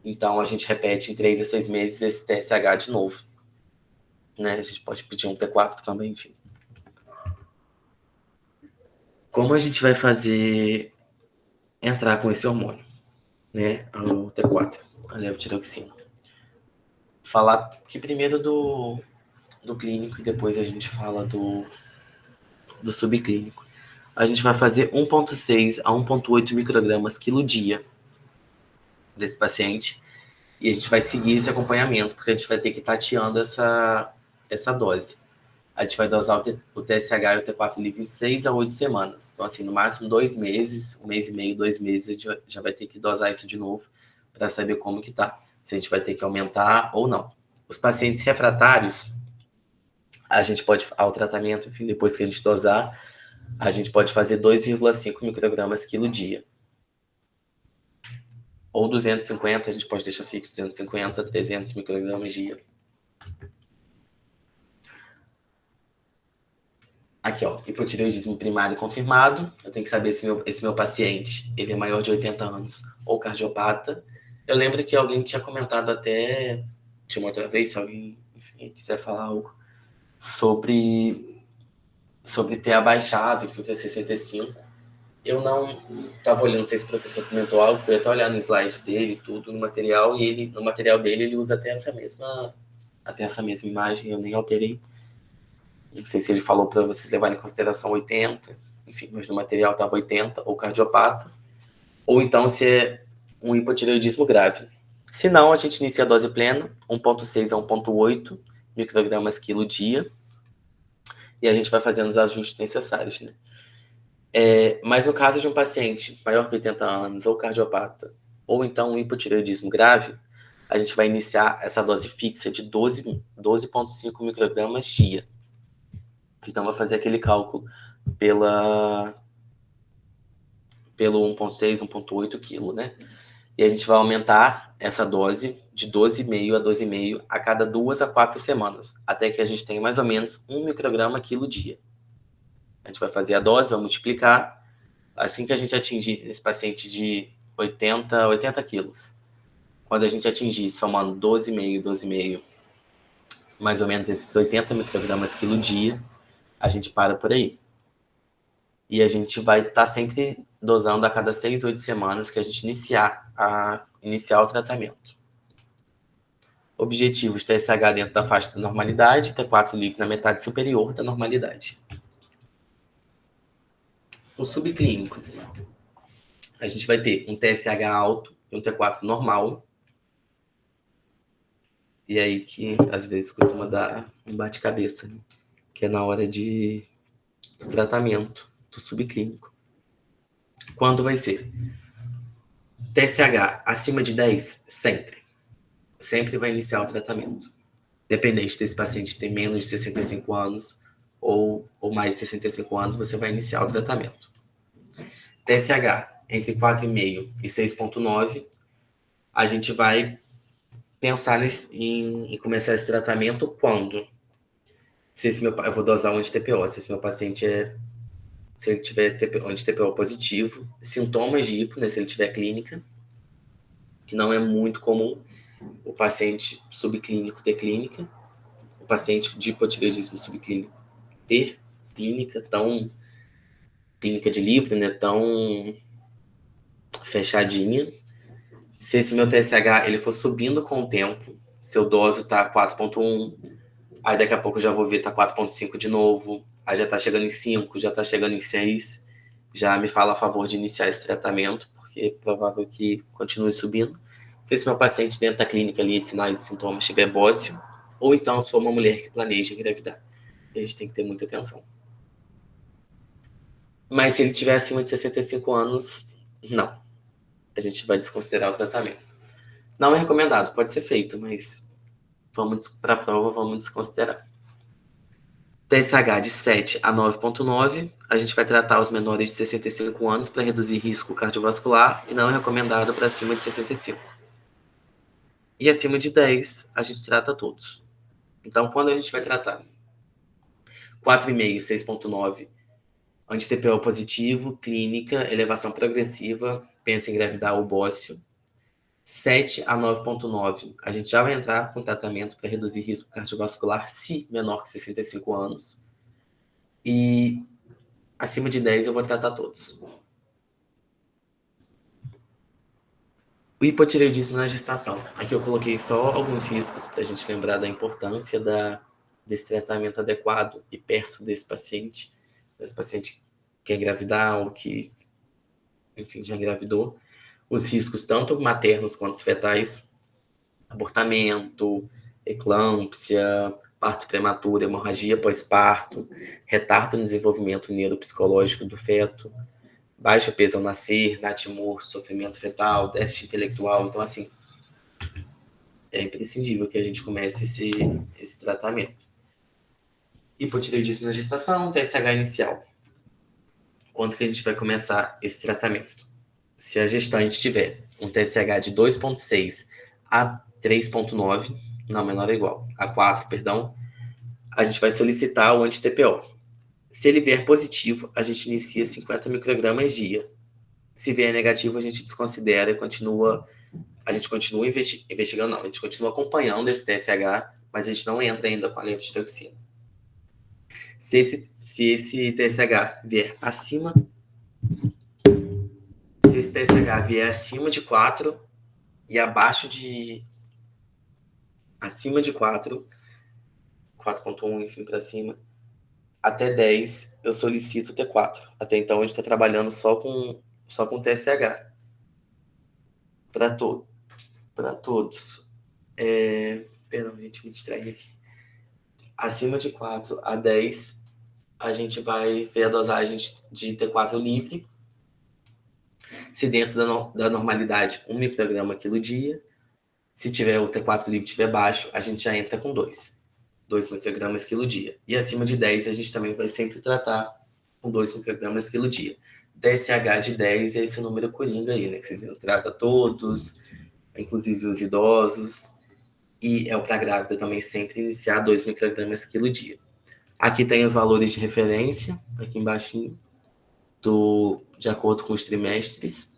Speaker 4: Então, a gente repete em 3 a 6 meses esse TSH de novo. Né? A gente pode pedir um T4 também, enfim. Como a gente vai fazer entrar com esse hormônio, né? O T4, a levotiroxina. Falar que primeiro do clínico e depois a gente fala do subclínico. A gente vai fazer 1,6 a 1,8 microgramas quilo dia desse paciente e a gente vai seguir esse acompanhamento, porque a gente vai ter que ir tateando essa dose. A gente vai dosar o TSH e o T4 livre em 6 a 8 semanas. Então, assim, no máximo 2 meses, 1 mês e meio, 2 meses, a gente já vai ter que dosar isso de novo para saber como que tá. Se a gente vai ter que aumentar ou não. Os pacientes refratários, a gente pode, ao tratamento, enfim, depois que a gente dosar, a gente pode fazer 2,5 microgramas quilo dia. Ou 250, a gente pode deixar fixo 250, 300 microgramas dia. Aqui, ó, hipotireoidismo primário confirmado. Eu tenho que saber se esse meu paciente, ele é maior de 80 anos ou cardiopata. Eu lembro que alguém tinha comentado até, de uma outra vez, se alguém, enfim, quiser falar algo, sobre ter abaixado, enfim, ter 65. Eu não estava olhando, não sei se o professor comentou algo, fui até olhar no slide dele, tudo, no material, e no material dele ele usa até essa mesma imagem, eu nem alterei. Não sei se ele falou para vocês levarem em consideração 80, enfim, mas no material estava 80, ou cardiopata, ou então se é um hipotireoidismo grave. Se não, a gente inicia a dose plena, 1,6 a 1,8 microgramas quilo dia, e a gente vai fazendo os ajustes necessários, né? Mas no caso de um paciente maior que 80 anos, ou cardiopata, ou então um hipotireoidismo grave, a gente vai iniciar essa dose fixa de 12,5 microgramas dia. Então, vai fazer aquele cálculo pelo 1,6, 1,8 quilo, né? E a gente vai aumentar essa dose de 12,5 a 12,5 a cada 2 a 4 semanas, até que a gente tenha mais ou menos 1 micrograma quilo dia. A gente vai fazer a dose, vai multiplicar. Assim que a gente atingir esse paciente de 80 quilos, quando a gente atingir, somando 12,5, mais ou menos esses 80 microgramas quilo dia, a gente para por aí. E a gente vai estar sempre dosando a cada 6, 8 semanas que a gente iniciar o tratamento. Objetivos: TSH dentro da faixa da normalidade, T4 livre na metade superior da normalidade. O subclínico, a gente vai ter um TSH alto e um T4 normal. E aí que às vezes costuma dar um bate-cabeça, né? Que é na hora do tratamento do subclínico. Quando vai ser? TSH acima de 10, sempre. Sempre vai iniciar o tratamento. Dependente desse paciente ter menos de 65 anos ou mais de 65 anos, você vai iniciar o tratamento. TSH entre 4,5 e 6,9, a gente vai pensar em começar esse tratamento quando? Eu vou dosar o anti-TPO, se esse meu paciente se ele tiver anti-TPO positivo, sintomas de hipo, né, se ele tiver clínica, que não é muito comum o paciente subclínico ter clínica, o paciente de hipotireoidismo subclínico ter clínica de livre, né, tão fechadinha. Se esse meu TSH ele for subindo com o tempo, seu doso tá 4,1, aí daqui a pouco eu já vou ver tá 4,5 de novo, aí já tá chegando em 5, já tá chegando em 6, já me fala a favor de iniciar esse tratamento, porque é provável que continue subindo. Não sei se meu paciente dentro da clínica ali, sinais e sintomas, tiver bócio, ou então se for uma mulher que planeja engravidar. A gente tem que ter muita atenção. Mas se ele tiver acima de 65 anos, não. A gente vai desconsiderar o tratamento. Não é recomendado, pode ser feito, mas para a prova vamos desconsiderar. TSH de 7 a 9,9, a gente vai tratar os menores de 65 anos para reduzir risco cardiovascular e não é recomendado para acima de 65. E acima de 10, a gente trata todos. Então, quando a gente vai tratar 4,5, 6,9, anti-TPO positivo, clínica, elevação progressiva, pensa em engravidar ou bócio. 7 a 9,9, a gente já vai entrar com tratamento para reduzir risco cardiovascular se menor que 65 anos. E acima de 10 eu vou tratar todos. O hipotireoidismo na gestação. Aqui eu coloquei só alguns riscos para a gente lembrar da importância desse tratamento adequado e perto desse paciente que quer engravidar ou que, enfim, já engravidou. Os riscos tanto maternos quanto fetais, abortamento, eclâmpsia, parto prematuro, hemorragia pós-parto, retardo no desenvolvimento neuropsicológico do feto, baixo peso ao nascer, natimor, sofrimento fetal, déficit intelectual. Então, assim, é imprescindível que a gente comece esse tratamento. Hipotireoidismo na gestação, TSH inicial. Quando que a gente vai começar esse tratamento? Se a gestante tiver um TSH de 2,6 a 3,9, não, menor ou igual, a 4, perdão, a gente vai solicitar o anti-TPO. Se ele vier positivo, a gente inicia 50 microgramas dia. Se vier negativo, a gente desconsidera e a gente continua investigando, não, a gente continua acompanhando esse TSH, mas a gente não entra ainda com a levotiroxina. Se esse TSH vier acima, se esse TSH vier acima de 4 e acima de 4, 4,1, enfim, para cima, até 10, eu solicito T4. Até então, a gente está trabalhando só com TSH. Para todos. Perdão, gente, me distraí aqui. Acima de 4 a 10, a gente vai ver a dosagem de T4 livre. Se dentro da normalidade, 1 micrograma quilo dia. Se tiver o T4 livre estiver baixo, a gente já entra com 2 microgramas quilo dia. E acima de 10, a gente também vai sempre tratar com 2 microgramas quilo dia. TSH de 10 é esse número coringa aí, né? Que vocês tratam todos, inclusive os idosos. E é para grávida também sempre iniciar 2 microgramas quilo dia. Aqui tem os valores de referência, aqui embaixo, de acordo com os trimestres,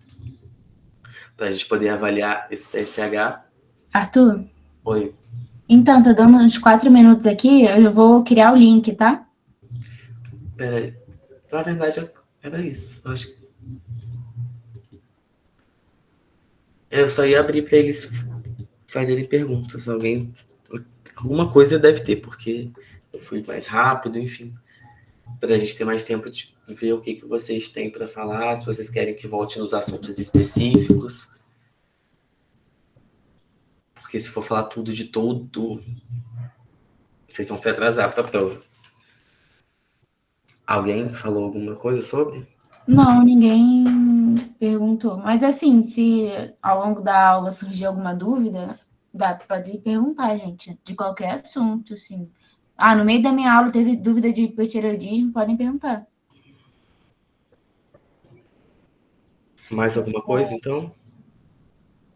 Speaker 4: para a gente poder avaliar esse TSH.
Speaker 3: Arthur?
Speaker 4: Oi.
Speaker 3: Então, tá dando uns 4 minutos aqui, eu vou criar o link, tá?
Speaker 4: Peraí. Na verdade, era isso. Eu acho que eu só ia abrir para eles fazerem perguntas. Alguma coisa deve ter, porque eu fui mais rápido, enfim. Para a gente ter mais tempo de ver o que vocês têm para falar, se vocês querem que volte nos assuntos específicos. Porque se for falar tudo de tudo, vocês vão se atrasar para a prova. Alguém falou alguma coisa sobre?
Speaker 3: Não, ninguém perguntou. Mas assim, se ao longo da aula surgir alguma dúvida, pode perguntar, gente, de qualquer assunto, assim. No meio da minha aula teve dúvida de hipotireoidismo, podem perguntar.
Speaker 4: Mais alguma coisa, então?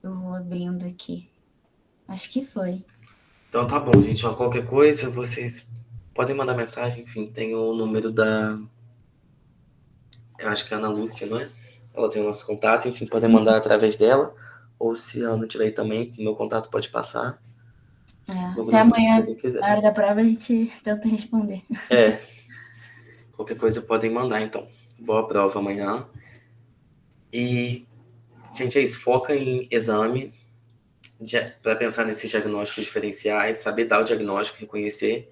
Speaker 3: Eu vou abrindo aqui. Acho que foi.
Speaker 4: Então tá bom, gente. Qualquer coisa, vocês podem mandar mensagem. Enfim, tem o número eu acho que é a Ana Lúcia, não é? Ela tem o nosso contato. Enfim, podem mandar através dela. Ou se a Ana tiver aí também, o meu contato pode passar.
Speaker 3: Até amanhã, na hora da prova, a gente tenta responder.
Speaker 4: Qualquer coisa podem mandar, então. Boa prova amanhã. E, gente, é isso. Foca em exame para pensar nesses diagnósticos diferenciais, saber dar o diagnóstico, reconhecer,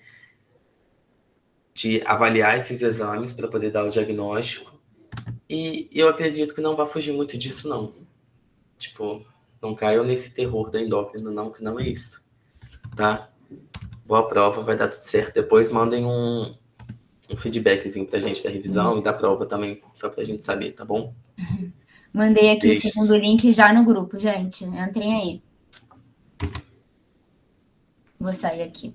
Speaker 4: de avaliar esses exames para poder dar o diagnóstico E eu acredito que não vai fugir muito disso, não. Tipo, não caiam nesse terror da endócrina, não, que não é isso. Tá? Boa prova, vai dar tudo certo. Depois mandem um feedbackzinho pra gente da revisão e da prova também, só pra gente saber, tá bom?
Speaker 3: Mandei aqui
Speaker 4: Beijos.
Speaker 3: o segundo link já no grupo, gente. Entrem aí. Vou sair aqui.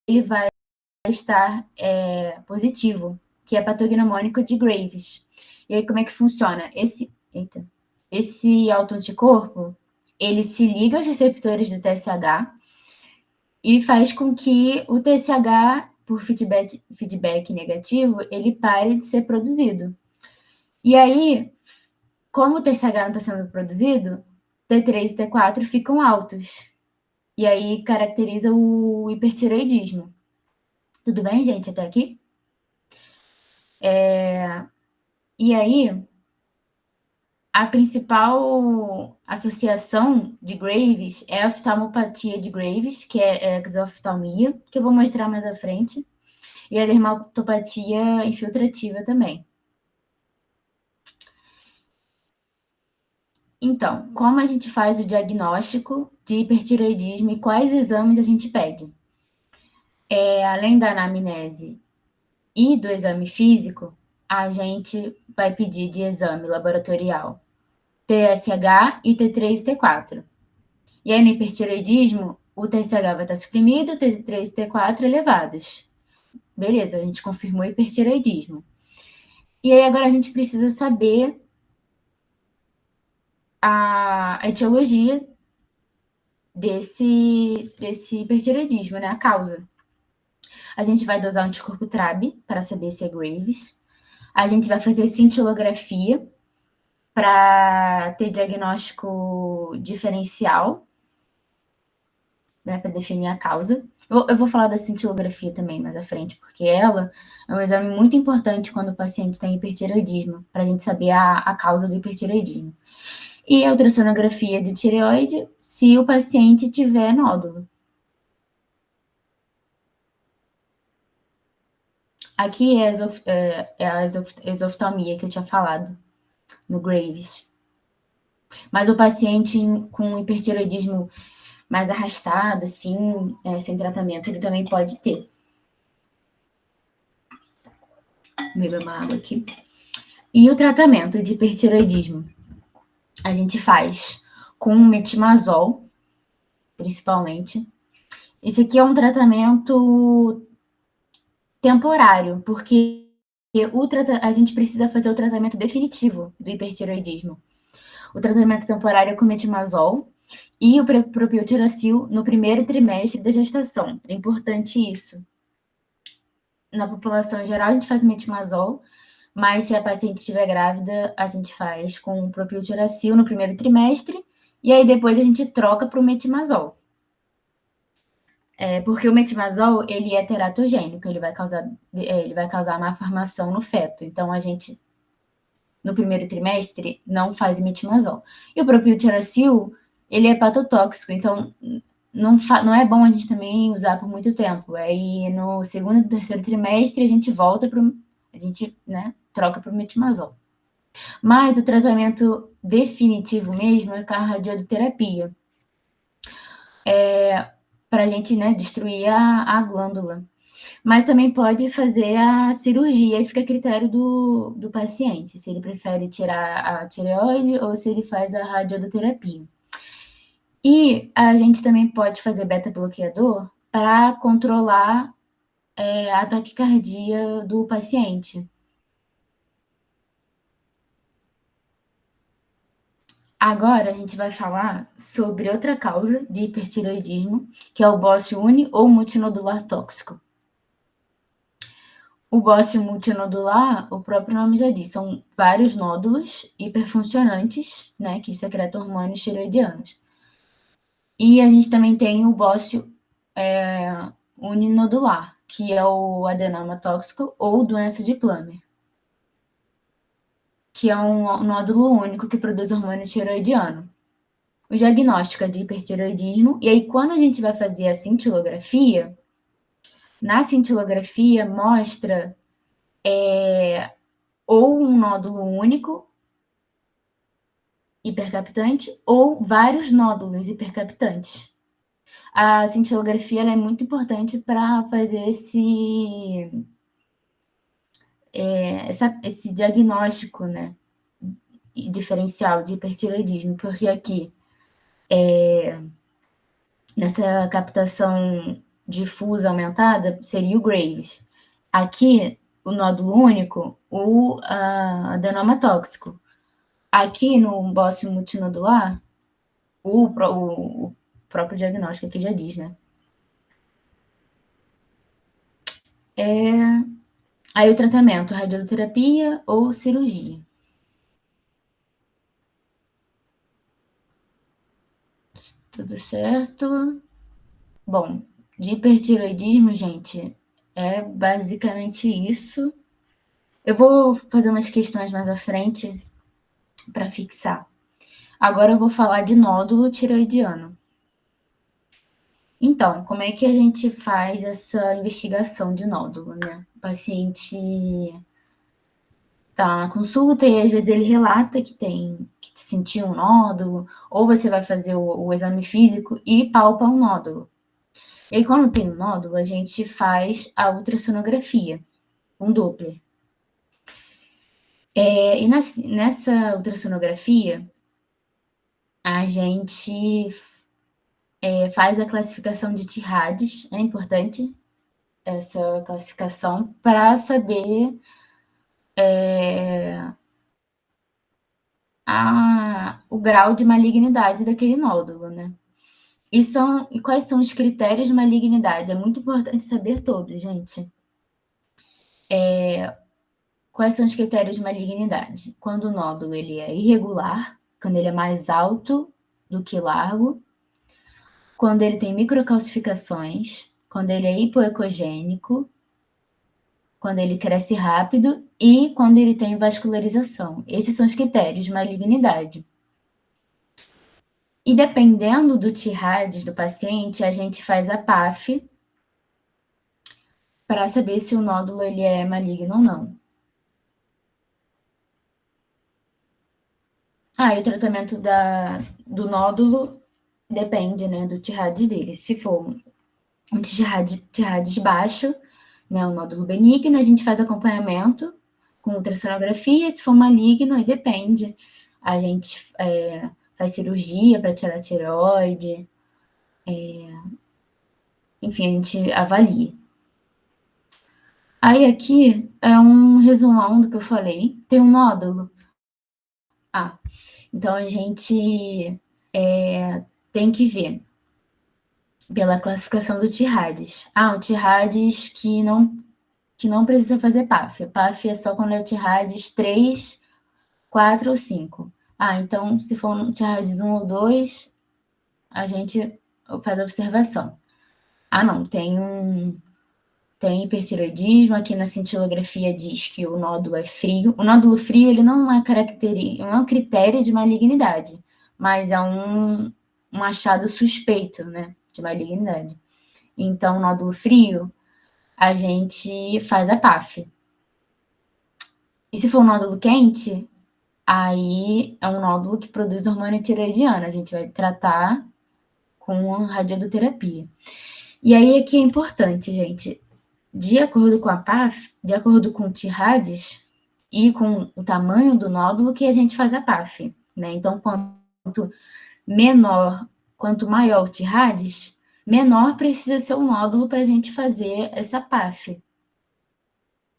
Speaker 3: ele vai estar positivo, que é patognomônico de Graves. E aí, como é que funciona? Esse autoanticorpo, ele se liga aos receptores do TSH e faz com que o TSH, por feedback negativo, ele pare de ser produzido. E aí, como o TSH não está sendo produzido, T3 e T4 ficam altos. E aí caracteriza o hipertireoidismo. Tudo bem, gente, até aqui? E aí, a principal associação de Graves é a oftalmopatia de Graves, que é a exoftalmia, que eu vou mostrar mais à frente, e a dermatopatia infiltrativa também. Então, como a gente faz o diagnóstico de hipertireoidismo e quais exames a gente pede? Além da anamnese e do exame físico, a gente vai pedir de exame laboratorial TSH e T3 e T4. E aí, no hipertireoidismo, o TSH vai estar suprimido, T3 e T4 elevados. Beleza, a gente confirmou o hipertireoidismo. E aí, agora a gente precisa saber a etiologia desse hipertireoidismo, né? A causa. A gente vai dosar o anticorpo TRAB para saber se é Graves. A gente vai fazer cintilografia para ter diagnóstico diferencial, né, para definir a causa. Eu vou falar da cintilografia também mais à frente, porque ela é um exame muito importante quando o paciente tem hipertireoidismo, para a gente saber a causa do hipertireoidismo. E a ultrassonografia de tireoide, se o paciente tiver nódulo. Aqui é a exoftalmia que eu tinha falado, no Graves. Mas o paciente com hipertireoidismo mais arrastado, assim, sem tratamento, ele também pode ter. Vou beber uma água aqui. E o tratamento de hipertireoidismo? A gente faz com metimazol, principalmente. Esse aqui é um tratamento temporário, porque a gente precisa fazer o tratamento definitivo do hipertireoidismo. O tratamento temporário é com metimazol e o propiltiracil no primeiro trimestre da gestação. É importante isso. Na população em geral, a gente faz metimazol, mas se a paciente estiver grávida, a gente faz com o propiltiracil no primeiro trimestre e aí depois a gente troca para o metimazol. Porque o metimazol, ele é teratogênico, ele vai causar má formação no feto. Então, a gente, no primeiro trimestre, não faz metimazol. E o propiltiracil, ele é hepatotóxico, então não é bom a gente também usar por muito tempo. Aí, no segundo e terceiro trimestre, a gente troca para o metimazol. Mas o tratamento definitivo mesmo é com a radioterapia. Para a gente, destruir a glândula. Mas também pode fazer a cirurgia e fica a critério do paciente, se ele prefere tirar a tireoide ou se ele faz a radioterapia. E a gente também pode fazer beta-bloqueador para controlar a taquicardia do paciente. Agora a gente vai falar sobre outra causa de hipertireoidismo, que é o bócio uni ou multinodular tóxico. O bócio multinodular, o próprio nome já diz, são vários nódulos hiperfuncionantes, que secretam hormônios tireoidianos. E a gente também tem o bócio uninodular, que é o adenoma tóxico ou doença de Plummer, que é um nódulo único que produz hormônio tireoidiano. O diagnóstico é de hipertireoidismo, e aí quando a gente vai fazer a cintilografia, na cintilografia mostra ou um nódulo único hipercaptante ou vários nódulos hipercaptantes. A cintilografia é muito importante para fazer esse diagnóstico, diferencial de hipertireoidismo, porque aqui nessa captação difusa aumentada seria o Graves. Aqui, o nódulo único, o adenoma tóxico. Aqui, no bócio multinodular, o próprio diagnóstico aqui já diz, né? Aí o tratamento, radioterapia ou cirurgia. Tudo certo. Bom, de hipertiroidismo, gente, é basicamente isso. Eu vou fazer umas questões mais à frente para fixar. Agora eu vou falar de nódulo tiroidiano. Então, como é que a gente faz essa investigação de nódulo, né? O paciente tá na consulta e às vezes ele relata que sentiu um nódulo, ou você vai fazer o exame físico e palpa um nódulo. E aí, quando tem um nódulo, a gente faz a ultrassonografia, um Doppler. E nessa ultrassonografia, a gente faz a classificação de TIRADS, é importante essa classificação para saber o grau de malignidade daquele nódulo, né? E quais são os critérios de malignidade? É muito importante saber todos, gente. Quais são os critérios de malignidade? Quando o nódulo ele é irregular, quando ele é mais alto do que largo, quando ele tem microcalcificações, quando ele é hipoecogênico, quando ele cresce rápido e quando ele tem vascularização. Esses são os critérios de malignidade. E dependendo do TIRADS do paciente, a gente faz a PAF para saber se o nódulo ele é maligno ou não. E o tratamento do nódulo depende, né, do TIRADS dele. Se for um TIRADS baixo, né, um nódulo benigno, a gente faz acompanhamento com ultrassonografia. Se for maligno, aí depende. A gente faz cirurgia para tirar a tireoide. Enfim, a gente avalia. Aí aqui é um resumão do que eu falei. Tem um nódulo. Então a gente tem que ver pela classificação do TIRADS. O TIRADS que não precisa fazer PAF. A PAF é só quando é o TIRADS 3, 4 ou 5. Então, se for um TIRADS 1 ou 2, a gente faz a observação. Não, tem hipertiroidismo, aqui na cintilografia diz que o nódulo é frio. O nódulo frio, ele não é um critério de malignidade, mas é um achado suspeito, né, de malignidade. Então, nódulo frio, a gente faz a PAF. E se for um nódulo quente, aí é um nódulo que produz hormônio tiroidiano. A gente vai tratar com radioterapia. E aí aqui é importante, gente, de acordo com a PAF, de acordo com o TIRADS e com o tamanho do nódulo que a gente faz a PAF, né? Então, quanto maior o TIRADS, menor precisa ser o nódulo para a gente fazer essa PAF.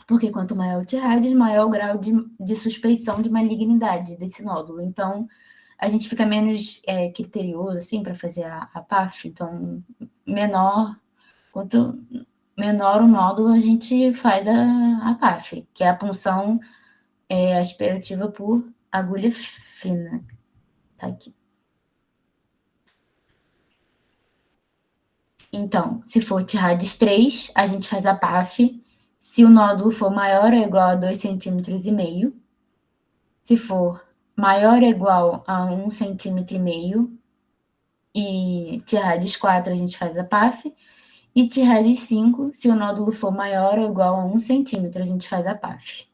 Speaker 3: Porque quanto maior o TIRADS, maior o grau de suspeição de malignidade desse nódulo. Então, a gente fica menos criterioso, assim, para fazer a PAF. Então, quanto menor o nódulo, a gente faz a PAF, que é a punção aspirativa por agulha fina. Tá aqui. Então, se for TIRADS 3, a gente faz a PAF. Se o nódulo for maior ou igual a 2,5 cm. Se for maior ou igual a 1,5 cm. E TIRADS 4, a gente faz a PAF. E TIRADS 5, se o nódulo for maior ou igual a 1 centímetro, a gente faz a PAF.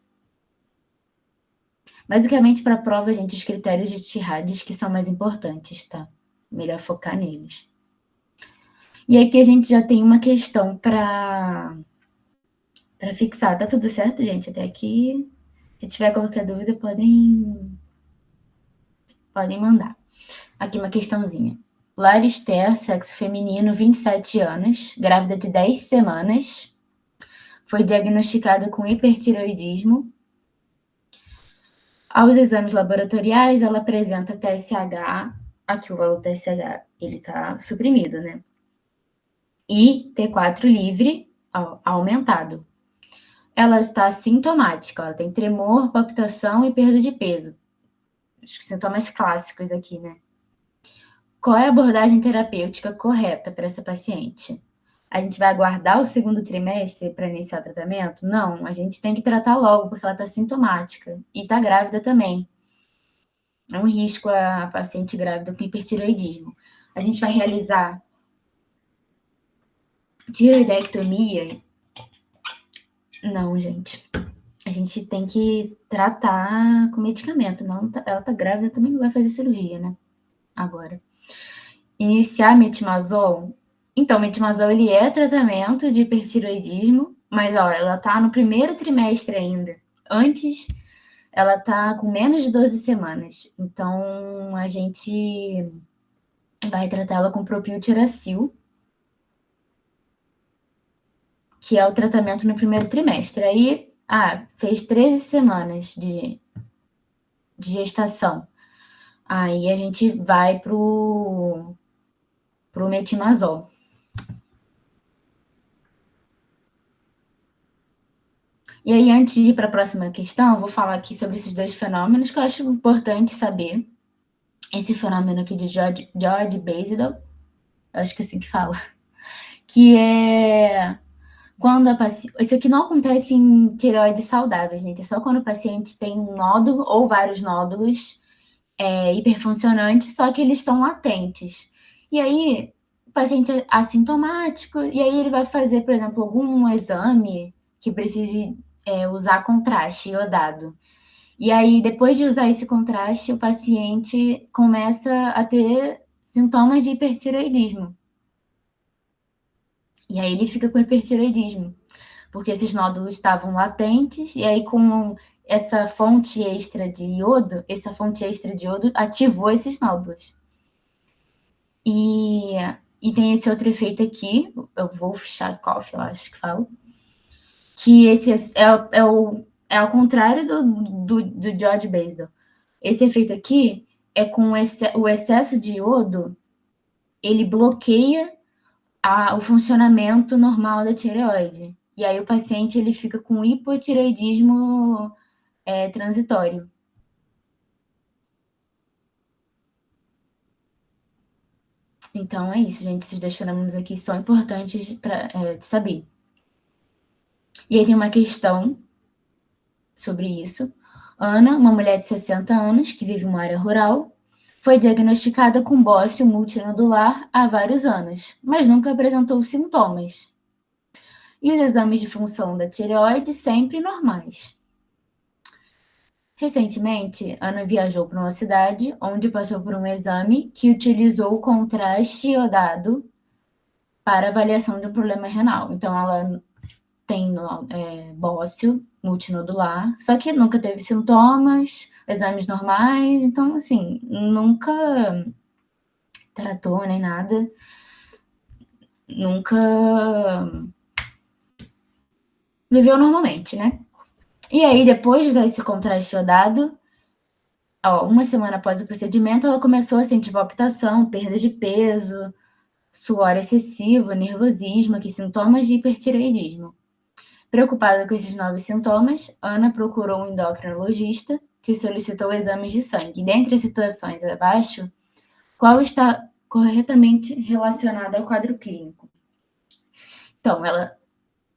Speaker 3: Basicamente, para a prova, gente, os critérios de TIRADS que são mais importantes, tá? Melhor focar neles. E aqui a gente já tem uma questão para fixar. Tá tudo certo, gente? Até aqui. Se tiver qualquer dúvida, podem mandar. Aqui uma questãozinha. Larister, sexo feminino, 27 anos, grávida de 10 semanas. Foi diagnosticada com hipertireoidismo. Aos exames laboratoriais, ela apresenta TSH, aqui o valor TSH, ele está suprimido, né? E T4 livre, aumentado. Ela está sintomática, ela tem tremor, palpitação e perda de peso. Os sintomas clássicos aqui, né? Qual é a abordagem terapêutica correta para essa paciente? A gente vai aguardar o segundo trimestre para iniciar o tratamento? Não, a gente tem que tratar logo, porque ela está sintomática e está grávida também. É um risco a paciente grávida com hipertireoidismo. A gente vai realizar tireoidectomia? Não, gente. A gente tem que tratar com medicamento. Não, ela tá grávida, também não vai fazer cirurgia, né? Agora. Iniciar metimazol. Então, metimazol, ele é tratamento de hipertireoidismo, mas, ó, ela tá no primeiro trimestre ainda. Antes, ela tá com menos de 12 semanas. Então, a gente vai tratar ela com propiltiracil, que é o tratamento no primeiro trimestre. Aí, fez 13 semanas de gestação. Aí a gente vai pro metimazol. E aí, antes de ir para a próxima questão, eu vou falar aqui sobre esses dois fenômenos que eu acho importante saber. Esse fenômeno aqui de George Basedal, acho que é assim que fala, que é quando a paciente... Isso aqui não acontece em tireoide saudável, gente. É só quando o paciente tem um nódulo ou vários nódulos hiperfuncionantes, só que eles estão latentes. E aí, o paciente é assintomático, e aí ele vai fazer, por exemplo, algum exame que precise usar contraste iodado. E aí, depois de usar esse contraste, o paciente começa a ter sintomas de hipertireoidismo. E aí ele fica com hipertireoidismo, porque esses nódulos estavam latentes, e aí com essa fonte extra de iodo, ativou esses nódulos. E tem esse outro efeito aqui, o Wolff-Chaikoff, eu acho que falo, que esse é ao contrário do George Basedal. Esse efeito aqui é com o excesso de iodo, ele bloqueia o funcionamento normal da tireoide. E aí o paciente ele fica com hipotireoidismo transitório. Então é isso, gente. Esses dois fenômenos aqui são importantes de saber. E aí tem uma questão sobre isso. Ana, uma mulher de 60 anos que vive em uma área rural, foi diagnosticada com bócio multinodular há vários anos, mas nunca apresentou sintomas. E os exames de função da tireoide sempre normais. Recentemente, Ana viajou para uma cidade onde passou por um exame que utilizou o contraste iodado para avaliação de um problema renal. Então, ela tem bócio multinodular, só que nunca teve sintomas, exames normais, então, assim, nunca tratou nem nada, nunca viveu normalmente, né? E aí, depois de usar esse contraste iodado, uma semana após o procedimento, ela começou a sentir palpitação, perda de peso, suor excessivo, nervosismo, sintomas de hipertireoidismo. Preocupada com esses novos sintomas, Ana procurou um endocrinologista que solicitou exames de sangue. Dentre as situações abaixo, qual está corretamente relacionada ao quadro clínico? Então, ela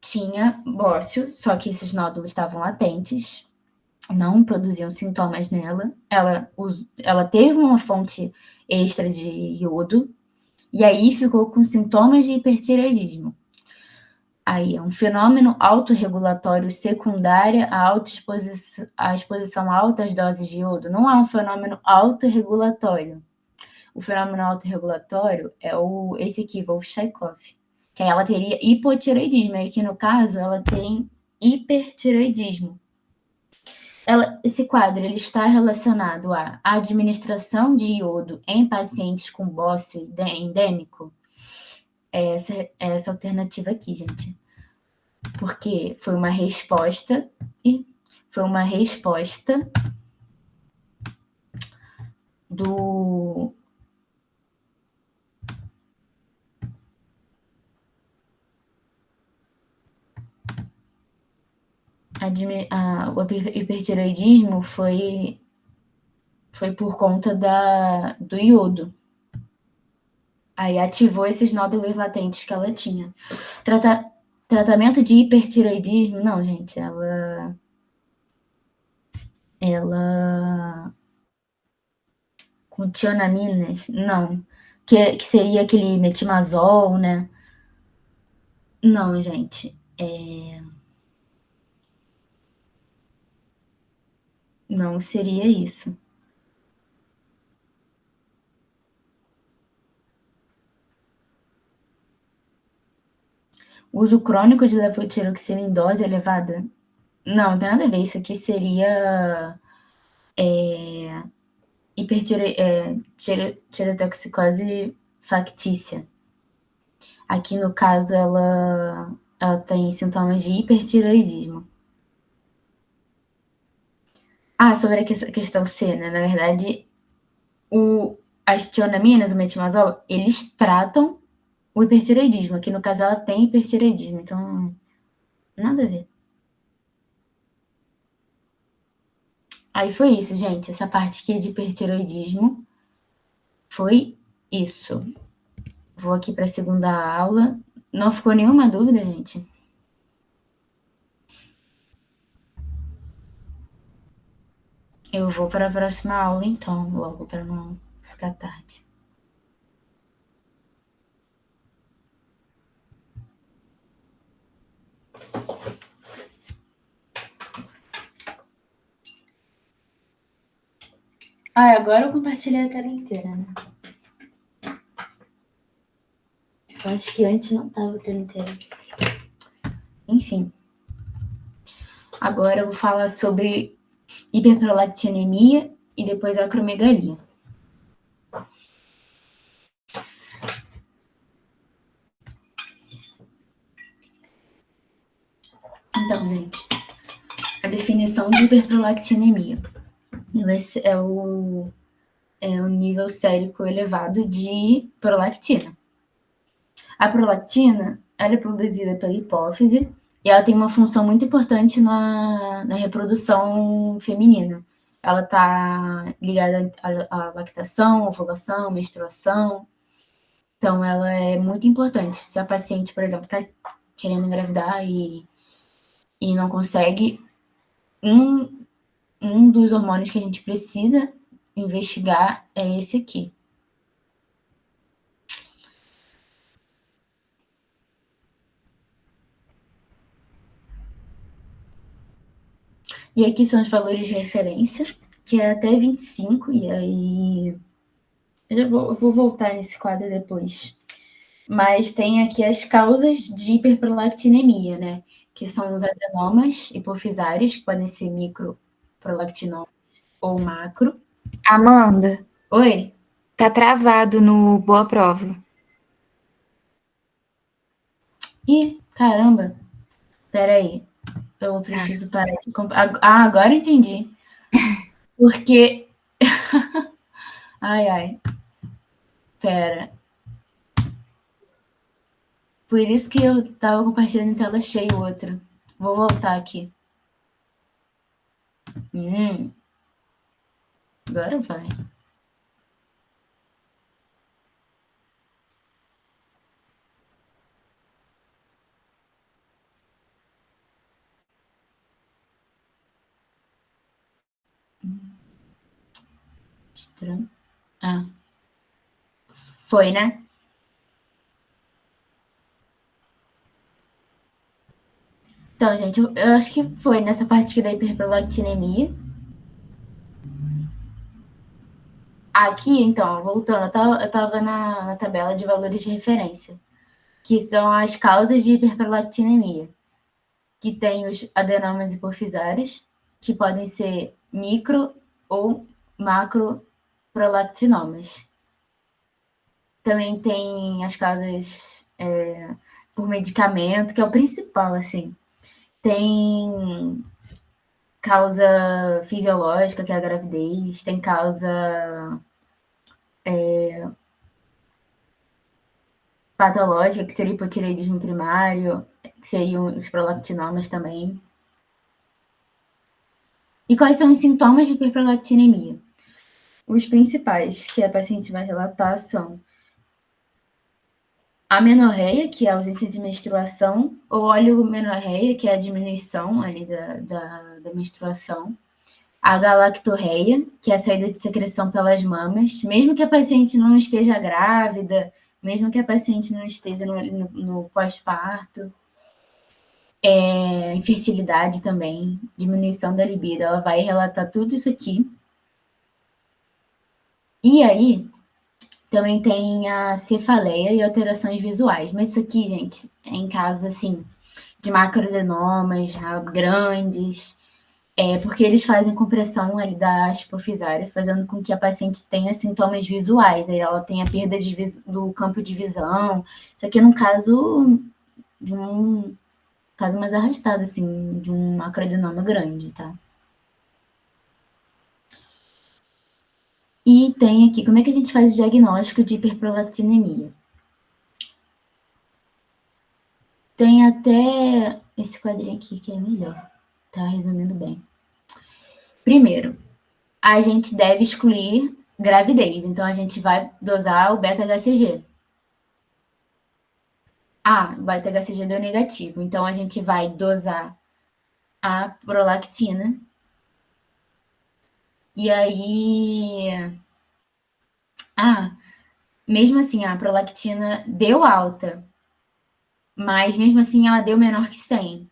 Speaker 3: tinha bócio, só que esses nódulos estavam latentes, não produziam sintomas nela. Ela teve uma fonte extra de iodo, e aí ficou com sintomas de hipertireoidismo. Aí é um fenômeno autorregulatório secundário à exposição a altas doses de iodo. Não é um fenômeno autorregulatório. O fenômeno autorregulatório é esse aqui, Wolff-Chaikoff, que aí ela teria hipotireoidismo, e aqui no caso ela tem hipertireoidismo. esse quadro ele está relacionado à administração de iodo em pacientes com bócio endêmico? É essa alternativa aqui, gente. Porque foi uma resposta do o hipertireoidismo foi por conta do iodo. Aí ativou esses nódulos latentes que ela tinha. Tratamento de hipertireoidismo, não, gente, ela com tionaminas, não. Que seria aquele metimazol, né? Não, gente. Não seria isso. Uso crônico de levotiroxina em dose elevada? Não, não tem nada a ver. Isso aqui seria tireotoxicose factícia. Aqui, no caso, ela tem sintomas de hipertireoidismo. Sobre a questão C, né? Na verdade, as tionaminas, o metimazol, eles tratam o hipertireoidismo. Aqui, no caso, ela tem hipertireoidismo. Então, nada a ver. Aí foi isso, gente. Essa parte aqui de hipertireoidismo foi isso. Vou aqui para a segunda aula. Não ficou nenhuma dúvida, gente? Eu vou para a próxima aula, então, logo, para não ficar tarde. Agora eu compartilhei a tela inteira, né? Eu acho que antes não estava a tela inteira. Enfim. Agora eu vou falar sobre hiperprolactinemia e depois acromegalia. Então, gente, a definição de hiperprolactinemia é o nível sérico elevado de prolactina. A prolactina, ela é produzida pela hipófise e ela tem uma função muito importante na reprodução feminina. Ela está ligada à lactação, ovulação, menstruação. Então, ela é muito importante. Se a paciente, por exemplo, está querendo engravidar e não consegue, um dos hormônios que a gente precisa investigar é esse aqui. E aqui são os valores de referência, que é até 25, e aí eu vou voltar nesse quadro depois. Mas tem aqui as causas de hiperprolactinemia, né? Que são os adenomas hipofisários, que podem ser microprolactinoma ou macro.
Speaker 5: Amanda,
Speaker 3: Oi?
Speaker 5: tá travado no Boa Prova.
Speaker 3: Ih, caramba. Peraí. Eu preciso parar de... agora entendi. Porque... Ai. Pera. Por isso que eu tava compartilhando em tela cheia o outro. Vou voltar aqui. Agora vai. Estranho. Foi, né? Então, gente, eu acho que foi nessa parte aqui da hiperprolactinemia. Aqui, então, voltando, eu estava na tabela de valores de referência, que são as causas de hiperprolactinemia, que tem os adenomas hipofisários, que podem ser micro ou macroprolactinomas. Também tem as causas por medicamento, que é o principal, assim. Tem causa fisiológica, que é a gravidez, tem causa patológica, que seria o hipotireoidismo primário, que seriam os prolactinomas também. E quais são os sintomas de hiperprolactinemia? Os principais que a paciente vai relatar são amenorreia, que é a ausência de menstruação, ou oligomenorreia, que é a diminuição ali da menstruação, a galactorreia, que é a saída de secreção pelas mamas, mesmo que a paciente não esteja grávida, mesmo que a paciente não esteja no pós-parto, infertilidade também, diminuição da libido, ela vai relatar tudo isso aqui. E aí, também tem a cefaleia e alterações visuais, mas isso aqui, gente, é em casos, assim, de macroadenomas grandes, porque eles fazem compressão ali da haste hipofisária, fazendo com que a paciente tenha sintomas visuais, aí ela tenha perda do campo de visão. Isso aqui é num caso de um caso mais arrastado, assim, de um macroadenoma grande, tá? E tem aqui, como é que a gente faz o diagnóstico de hiperprolactinemia? Tem até esse quadrinho aqui que é melhor, tá resumindo bem. Primeiro, a gente deve excluir gravidez, então a gente vai dosar o beta-HCG. O beta-HCG deu negativo, então a gente vai dosar a prolactina. E aí, mesmo assim, a prolactina deu alta, mas mesmo assim ela deu menor que 100.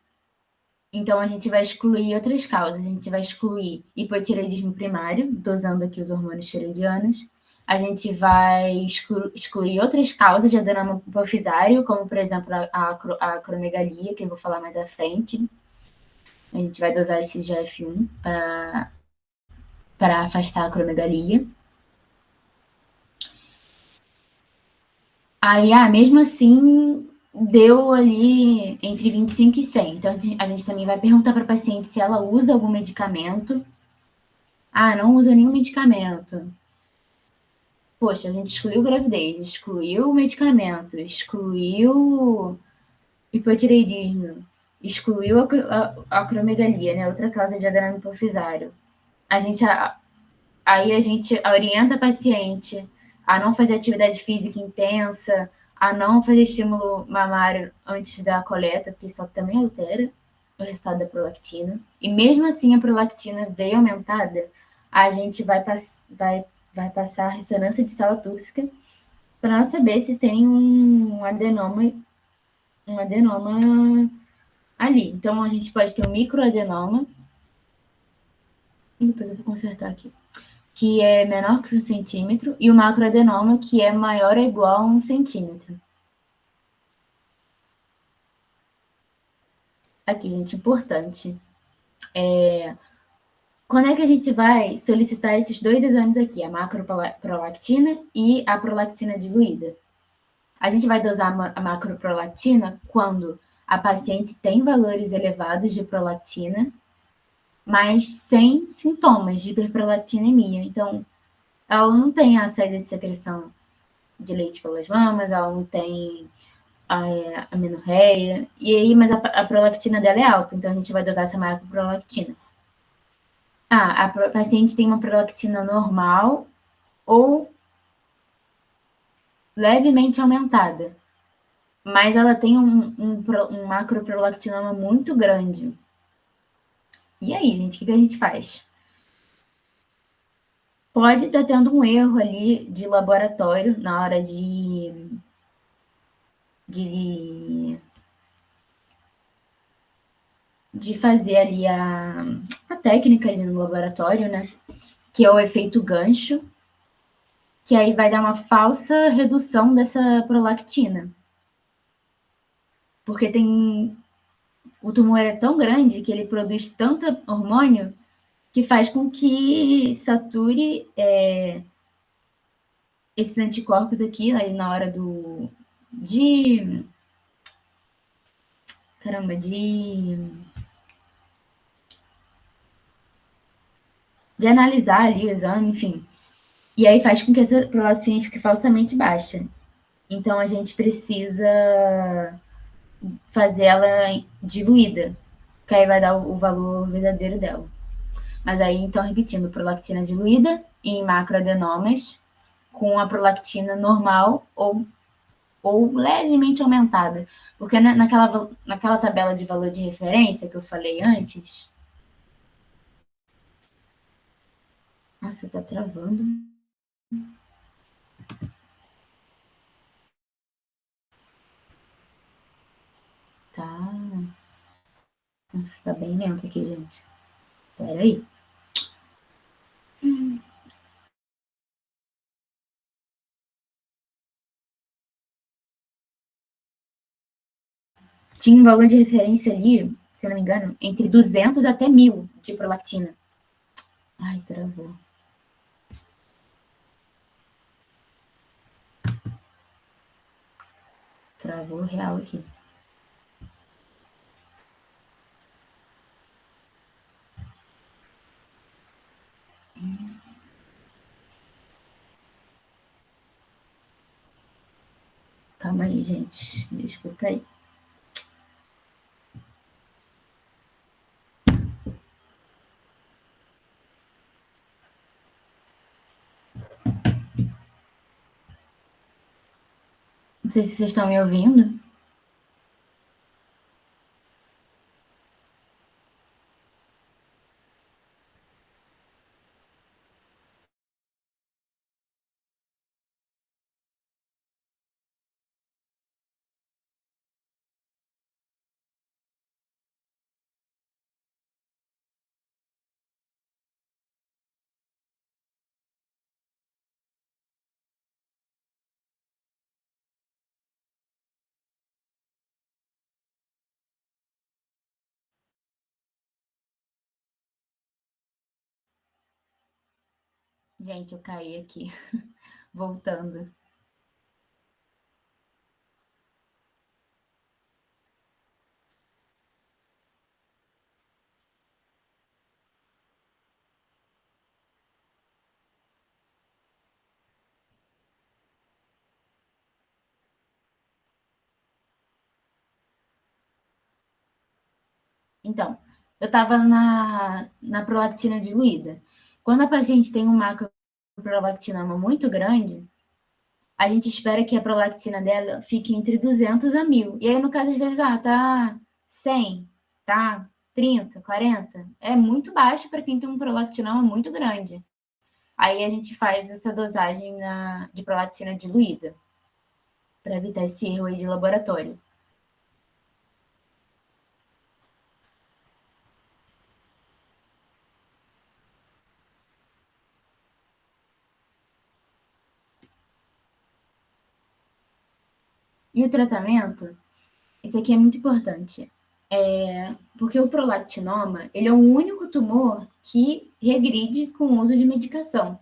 Speaker 3: Então, a gente vai excluir outras causas. A gente vai excluir hipotireoidismo primário, dosando aqui os hormônios tireoidianos. A gente vai excluir outras causas de adenoma hipofisário, como, por exemplo, a acromegalia, que eu vou falar mais à frente. A gente vai dosar esse GF1 para afastar a acromegalia. Aí, mesmo assim, deu ali entre 25 e 100. Então, a gente também vai perguntar para a paciente se ela usa algum medicamento. Não usa nenhum medicamento. Poxa, a gente excluiu gravidez, excluiu medicamento, excluiu hipotireoidismo, excluiu a acromegalia, né? Outra causa de adenoma hipofisário. Aí a gente orienta a paciente a não fazer atividade física intensa, a não fazer estímulo mamário antes da coleta, porque isso também altera o resultado da prolactina. E mesmo assim a prolactina veio aumentada, a gente vai passar a ressonância de sala túrcica para saber se tem um adenoma ali. Então, a gente pode ter um microadenoma, e depois eu vou consertar aqui, que é menor que 1 centímetro, e o macroadenoma, que é maior ou igual a 1 centímetro. Aqui, gente, importante. Quando é que a gente vai solicitar esses dois exames aqui, a macroprolactina e a prolactina diluída? A gente vai dosar a macroprolactina quando a paciente tem valores elevados de prolactina, mas sem sintomas de hiperprolactinemia. Então, ela não tem a saída de secreção de leite pelas mamas, ela não tem a amenorreia, mas a prolactina dela é alta, então a gente vai dosar essa macroprolactina. A paciente tem uma prolactina normal ou levemente aumentada, mas ela tem um macroprolactinoma muito grande. E aí, gente, o que a gente faz? Pode estar tendo um erro ali de laboratório na hora de fazer ali a técnica ali no laboratório, né? Que é o efeito gancho, que aí vai dar uma falsa redução dessa prolactina. Porque o tumor é tão grande que ele produz tanto hormônio que faz com que sature esses anticorpos aqui aí na hora de analisar ali o exame, enfim. E aí faz com que essa prolactina fique falsamente baixa. Então a gente precisa fazer ela diluída, que aí vai dar o valor verdadeiro dela. Mas aí, então, repetindo, prolactina diluída em macroadenomas com a prolactina normal ou levemente aumentada. Porque naquela tabela de valor de referência que eu falei antes... Nossa, tá travando. Tá. Nossa, tá bem lento aqui, gente. Espera aí. Tinha um valor de referência ali, se eu não me engano, entre 200 até 1000 de prolactina. Ai, travou. Travou real aqui. Calma aí, gente. Desculpa aí. Não sei se vocês estão me ouvindo. Gente, eu caí aqui. Voltando. Então, eu estava na prolactina diluída. Quando a paciente tem um macroprolactinoma muito grande, a gente espera que a prolactina dela fique entre 200 a 1000. E aí, no caso, às vezes, tá 100, tá 30, 40. É muito baixo para quem tem um prolactinoma muito grande. Aí a gente faz essa dosagem de prolactina diluída, para evitar esse erro aí de laboratório. E o tratamento, isso aqui é muito importante, porque o prolactinoma, ele é o único tumor que regride com o uso de medicação.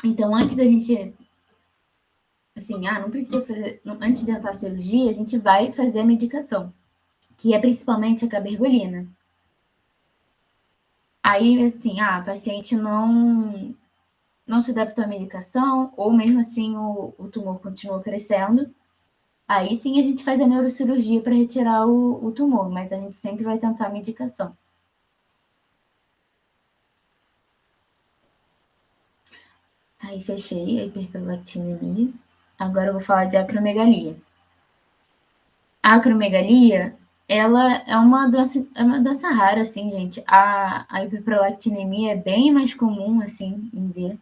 Speaker 3: Então, antes da gente, assim, não precisa fazer, antes de tentar a cirurgia, a gente vai fazer a medicação, que é principalmente a cabergolina. Aí, assim, a paciente não se adaptou à medicação, ou mesmo assim o tumor continua crescendo, aí sim a gente faz a neurocirurgia para retirar o tumor, mas a gente sempre vai tentar a medicação. Aí fechei a hiperprolactinemia. Agora eu vou falar de acromegalia. A acromegalia, ela é uma doença rara, assim, gente. A hiperprolactinemia é bem mais comum, assim, em ver.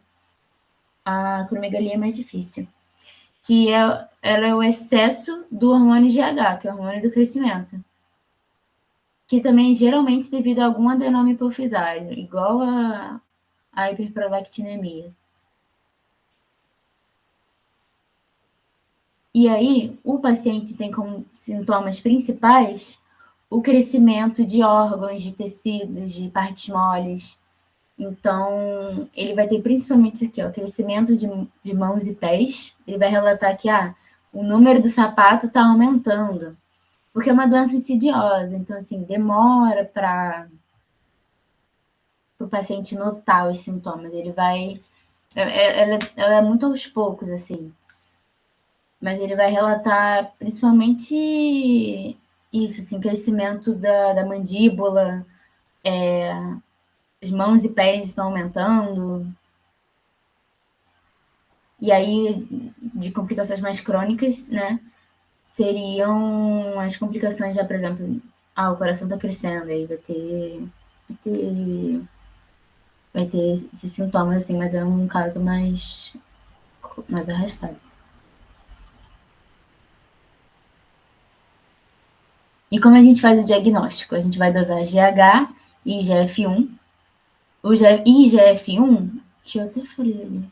Speaker 3: A acromegalia é mais difícil. Ela é o excesso do hormônio GH, que é o hormônio do crescimento. Que também geralmente devido a algum adenoma hipofisário, igual a hiperprolactinemia. E aí, o paciente tem como sintomas principais o crescimento de órgãos, de tecidos, de partes moles. Então, ele vai ter principalmente isso aqui, ó, crescimento de mãos e pés. Ele vai relatar que o número do sapato está aumentando, porque é uma doença insidiosa. Então, assim, demora para o paciente notar os sintomas. Ele vai... Ela é muito aos poucos, assim. Mas ele vai relatar principalmente isso, assim, crescimento da mandíbula, as mãos e pés estão aumentando. E aí, de complicações mais crônicas, né, seriam as complicações já, por exemplo, o coração está crescendo, aí vai ter esses sintomas, assim, mas é um caso mais arrastado. E como a gente faz o diagnóstico? A gente vai dosar GH e IGF-1. O IGF-1, que eu até falei ali,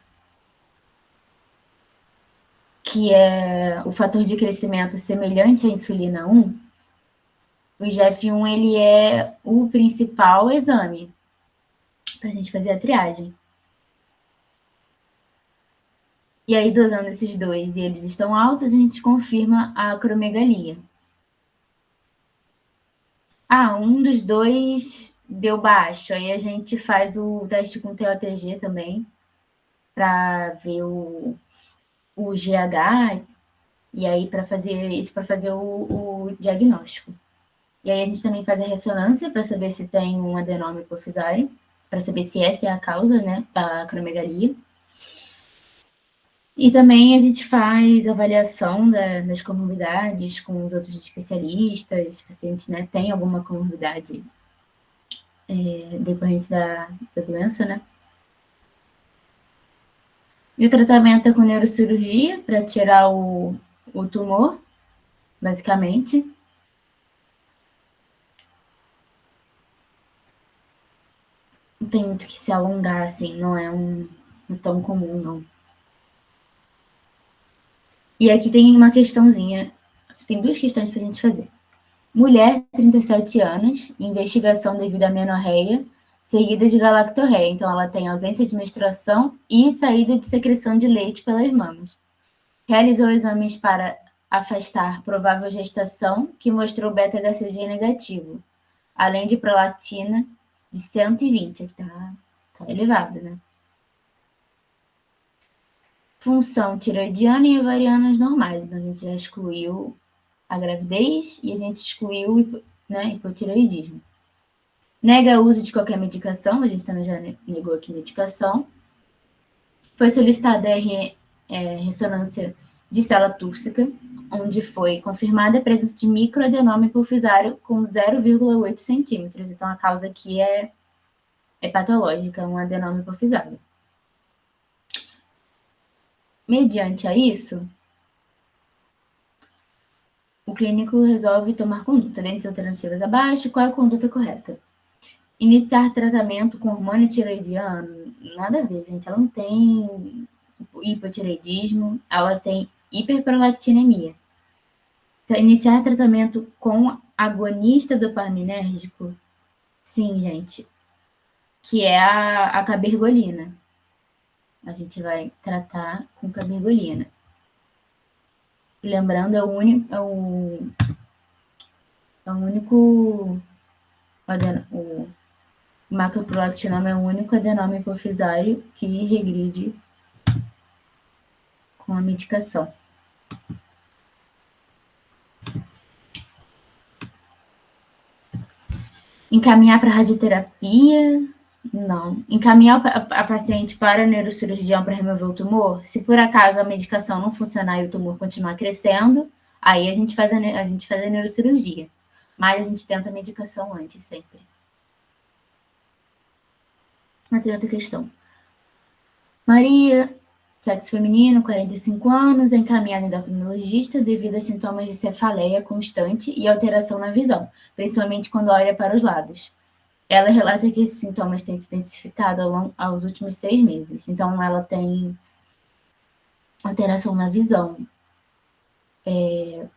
Speaker 3: que é o fator de crescimento semelhante à insulina 1, o IGF-1 ele é o principal exame para a gente fazer a triagem. E aí, dosando esses dois e eles estão altos, a gente confirma a acromegalia. Um dos dois deu baixo, aí a gente faz o teste com TOTG também, para ver o GH, e aí para fazer o diagnóstico. E aí a gente também faz a ressonância para saber se tem um adenoma hipofisário, para saber se essa é a causa, né, da acromegalia. E também a gente faz avaliação das comorbidades com os outros especialistas, se o paciente, né, tem alguma comorbidade decorrente da doença, né. E o tratamento é com neurocirurgia para tirar o tumor, basicamente. Não tem muito que se alongar, assim, não é tão comum, não. E aqui tem uma questãozinha, tem duas questões para a gente fazer. Mulher, 37 anos, investigação devido à menorreia, seguida de galactorreia. Então, ela tem ausência de menstruação e saída de secreção de leite pelas mamas. Realizou exames para afastar provável gestação, que mostrou beta-HCG negativo, além de prolactina de 120, que tá elevado, né? Função tiroidiana e ovarianas normais. Então, a gente já excluiu a gravidez e a gente excluiu, né, hipotiroidismo. Nega o uso de qualquer medicação, a gente também já negou aqui medicação. Foi solicitada a ressonância de célula túrcica, onde foi confirmada a presença de microadenoma hipofisário com 0,8 centímetros. Então, a causa aqui é patológica, um adenoma hipofisário. Mediante a isso, o clínico resolve tomar conduta. Dentre as alternativas abaixo, qual é a conduta correta? Iniciar tratamento com hormônio tiroidiano? Nada a ver, gente. Ela não tem hipotireoidismo, ela tem hiperprolactinemia. Iniciar tratamento com agonista dopaminérgico? Sim, gente. Que é a cabergolina. A gente vai tratar com cabergolina. Lembrando, o macroprolactinoma é o único adenoma hipofisário que regride com a medicação. Encaminhar para radioterapia? Não. Encaminhar a paciente para a neurocirurgião para remover o tumor? Se por acaso a medicação não funcionar e o tumor continuar crescendo, aí a gente faz a neurocirurgia. Mas a gente tenta a medicação antes, sempre. Mas tem outra questão. Maria, sexo feminino, 45 anos, é encaminhada endocrinologista devido a sintomas de cefaleia constante e alteração na visão, principalmente quando olha para os lados. Ela relata que esses sintomas têm se intensificado aos últimos 6 meses. Então, ela tem alteração na visão.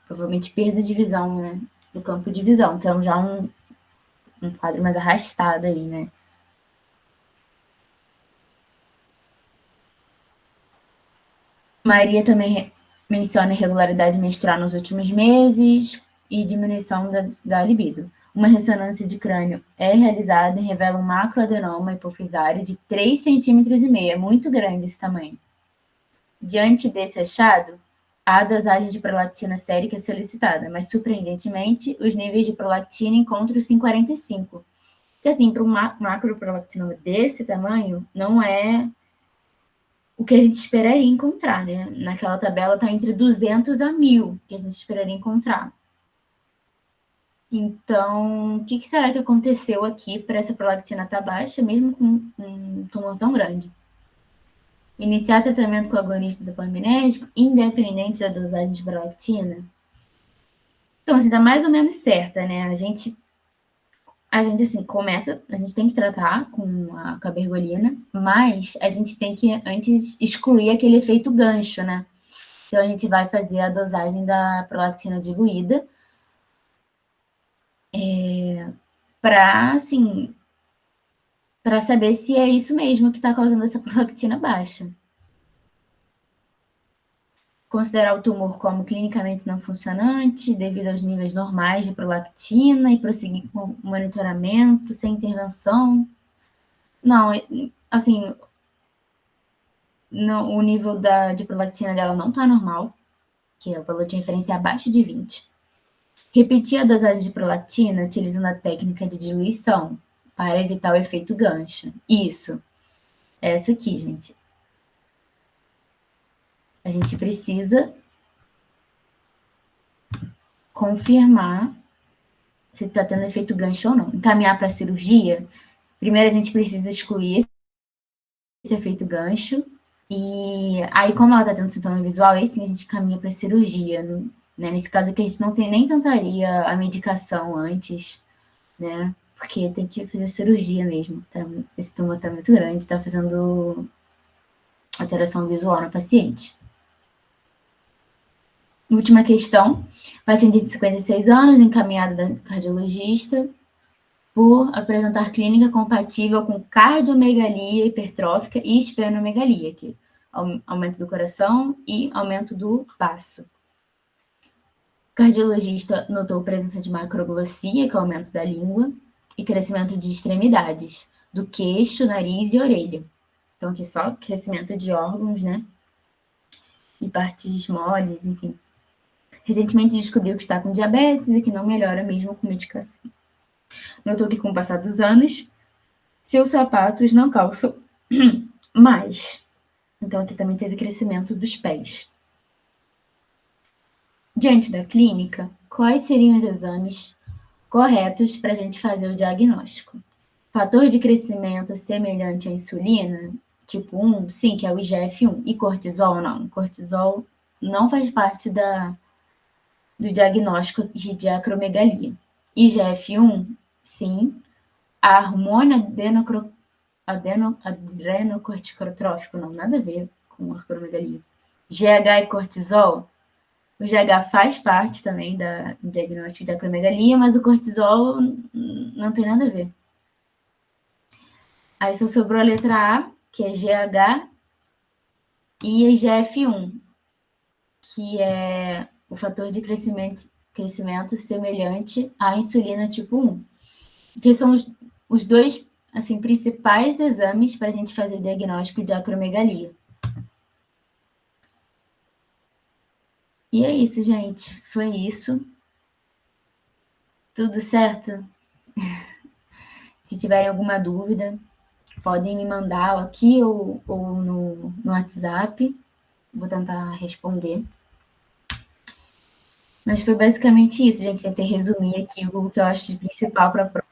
Speaker 3: provavelmente perda de visão, né? Do campo de visão, que é já um quadro mais arrastado aí, né? Maria também menciona irregularidade menstrual nos últimos meses e diminuição da libido. Uma ressonância de crânio é realizada e revela um macroadenoma hipofisário de 3,5 cm, é muito grande esse tamanho. Diante desse achado, a dosagem de prolactina sérica é solicitada, mas, surpreendentemente, os níveis de prolactina encontram-se em 45. Porque, assim, para um macroprolactinoma desse tamanho, não é o que a gente esperaria encontrar, né? Naquela tabela está entre 200 a 1.000 que a gente esperaria encontrar. Então, o que será que aconteceu aqui para essa prolactina estar baixa, mesmo com um tumor tão grande? Iniciar tratamento com agonista dopaminérgico, independente da dosagem de prolactina? Então, assim, tá mais ou menos certa, né? A gente assim, começa, a gente tem que tratar com a cabergolina, mas a gente tem que antes excluir aquele efeito gancho, né? Então, a gente vai fazer a dosagem da prolactina diluída para, assim, para saber se é isso mesmo que está causando essa prolactina baixa. Considerar o tumor como clinicamente não funcionante, devido aos níveis normais de prolactina, e prosseguir com o monitoramento, sem intervenção. Não, assim, não, o nível de prolactina dela não está normal, que é o valor de referência abaixo de 20. Repetir a dosagem de prolactina utilizando a técnica de diluição, para evitar o efeito gancho. Isso. Essa aqui, gente. A gente precisa confirmar se está tendo efeito gancho ou não. Encaminhar para a cirurgia, primeiro a gente precisa excluir esse efeito gancho, e aí, como ela está tendo sintoma visual, aí sim a gente caminha para a cirurgia, né? Nesse caso aqui, a gente não tem nem tentaria a medicação antes, né? Porque tem que fazer cirurgia mesmo. Tá? Esse tumor está muito grande, está fazendo alteração visual na paciente. Última questão. Paciente de 56 anos, encaminhada da cardiologista, por apresentar clínica compatível com cardiomegalia hipertrófica e esplenomegalia, que é aumento do coração e aumento do baço. O cardiologista notou presença de macroglossia, que é o aumento da língua, e crescimento de extremidades, do queixo, nariz e orelha. Então, aqui só crescimento de órgãos, né? E partes moles, enfim. Recentemente descobriu que está com diabetes e que não melhora mesmo com medicação. Notou que, com o passar dos anos, seus sapatos não calçam mais. Então, aqui também teve crescimento dos pés. Diante da clínica, quais seriam os exames corretos para a gente fazer o diagnóstico? Fator de crescimento semelhante à insulina, tipo 1, sim, que é o IGF-1. E cortisol, não. Cortisol não faz parte do diagnóstico de acromegalia. IGF-1, sim. A hormônio adrenocorticotrófico, não, nada a ver com acromegalia. GH e cortisol, o GH faz parte também do diagnóstico da acromegalia, mas o cortisol não tem nada a ver. Aí só sobrou a letra A, que é GH, e IGF-1, que é o fator de crescimento semelhante à insulina tipo 1, que são os dois, assim, principais exames para a gente fazer diagnóstico de acromegalia. E é isso, gente. Foi isso. Tudo certo? Se tiverem alguma dúvida, podem me mandar aqui ou no WhatsApp. Vou tentar responder. Mas foi basicamente isso, gente. Tentei resumir aqui o que eu acho de principal para a prova.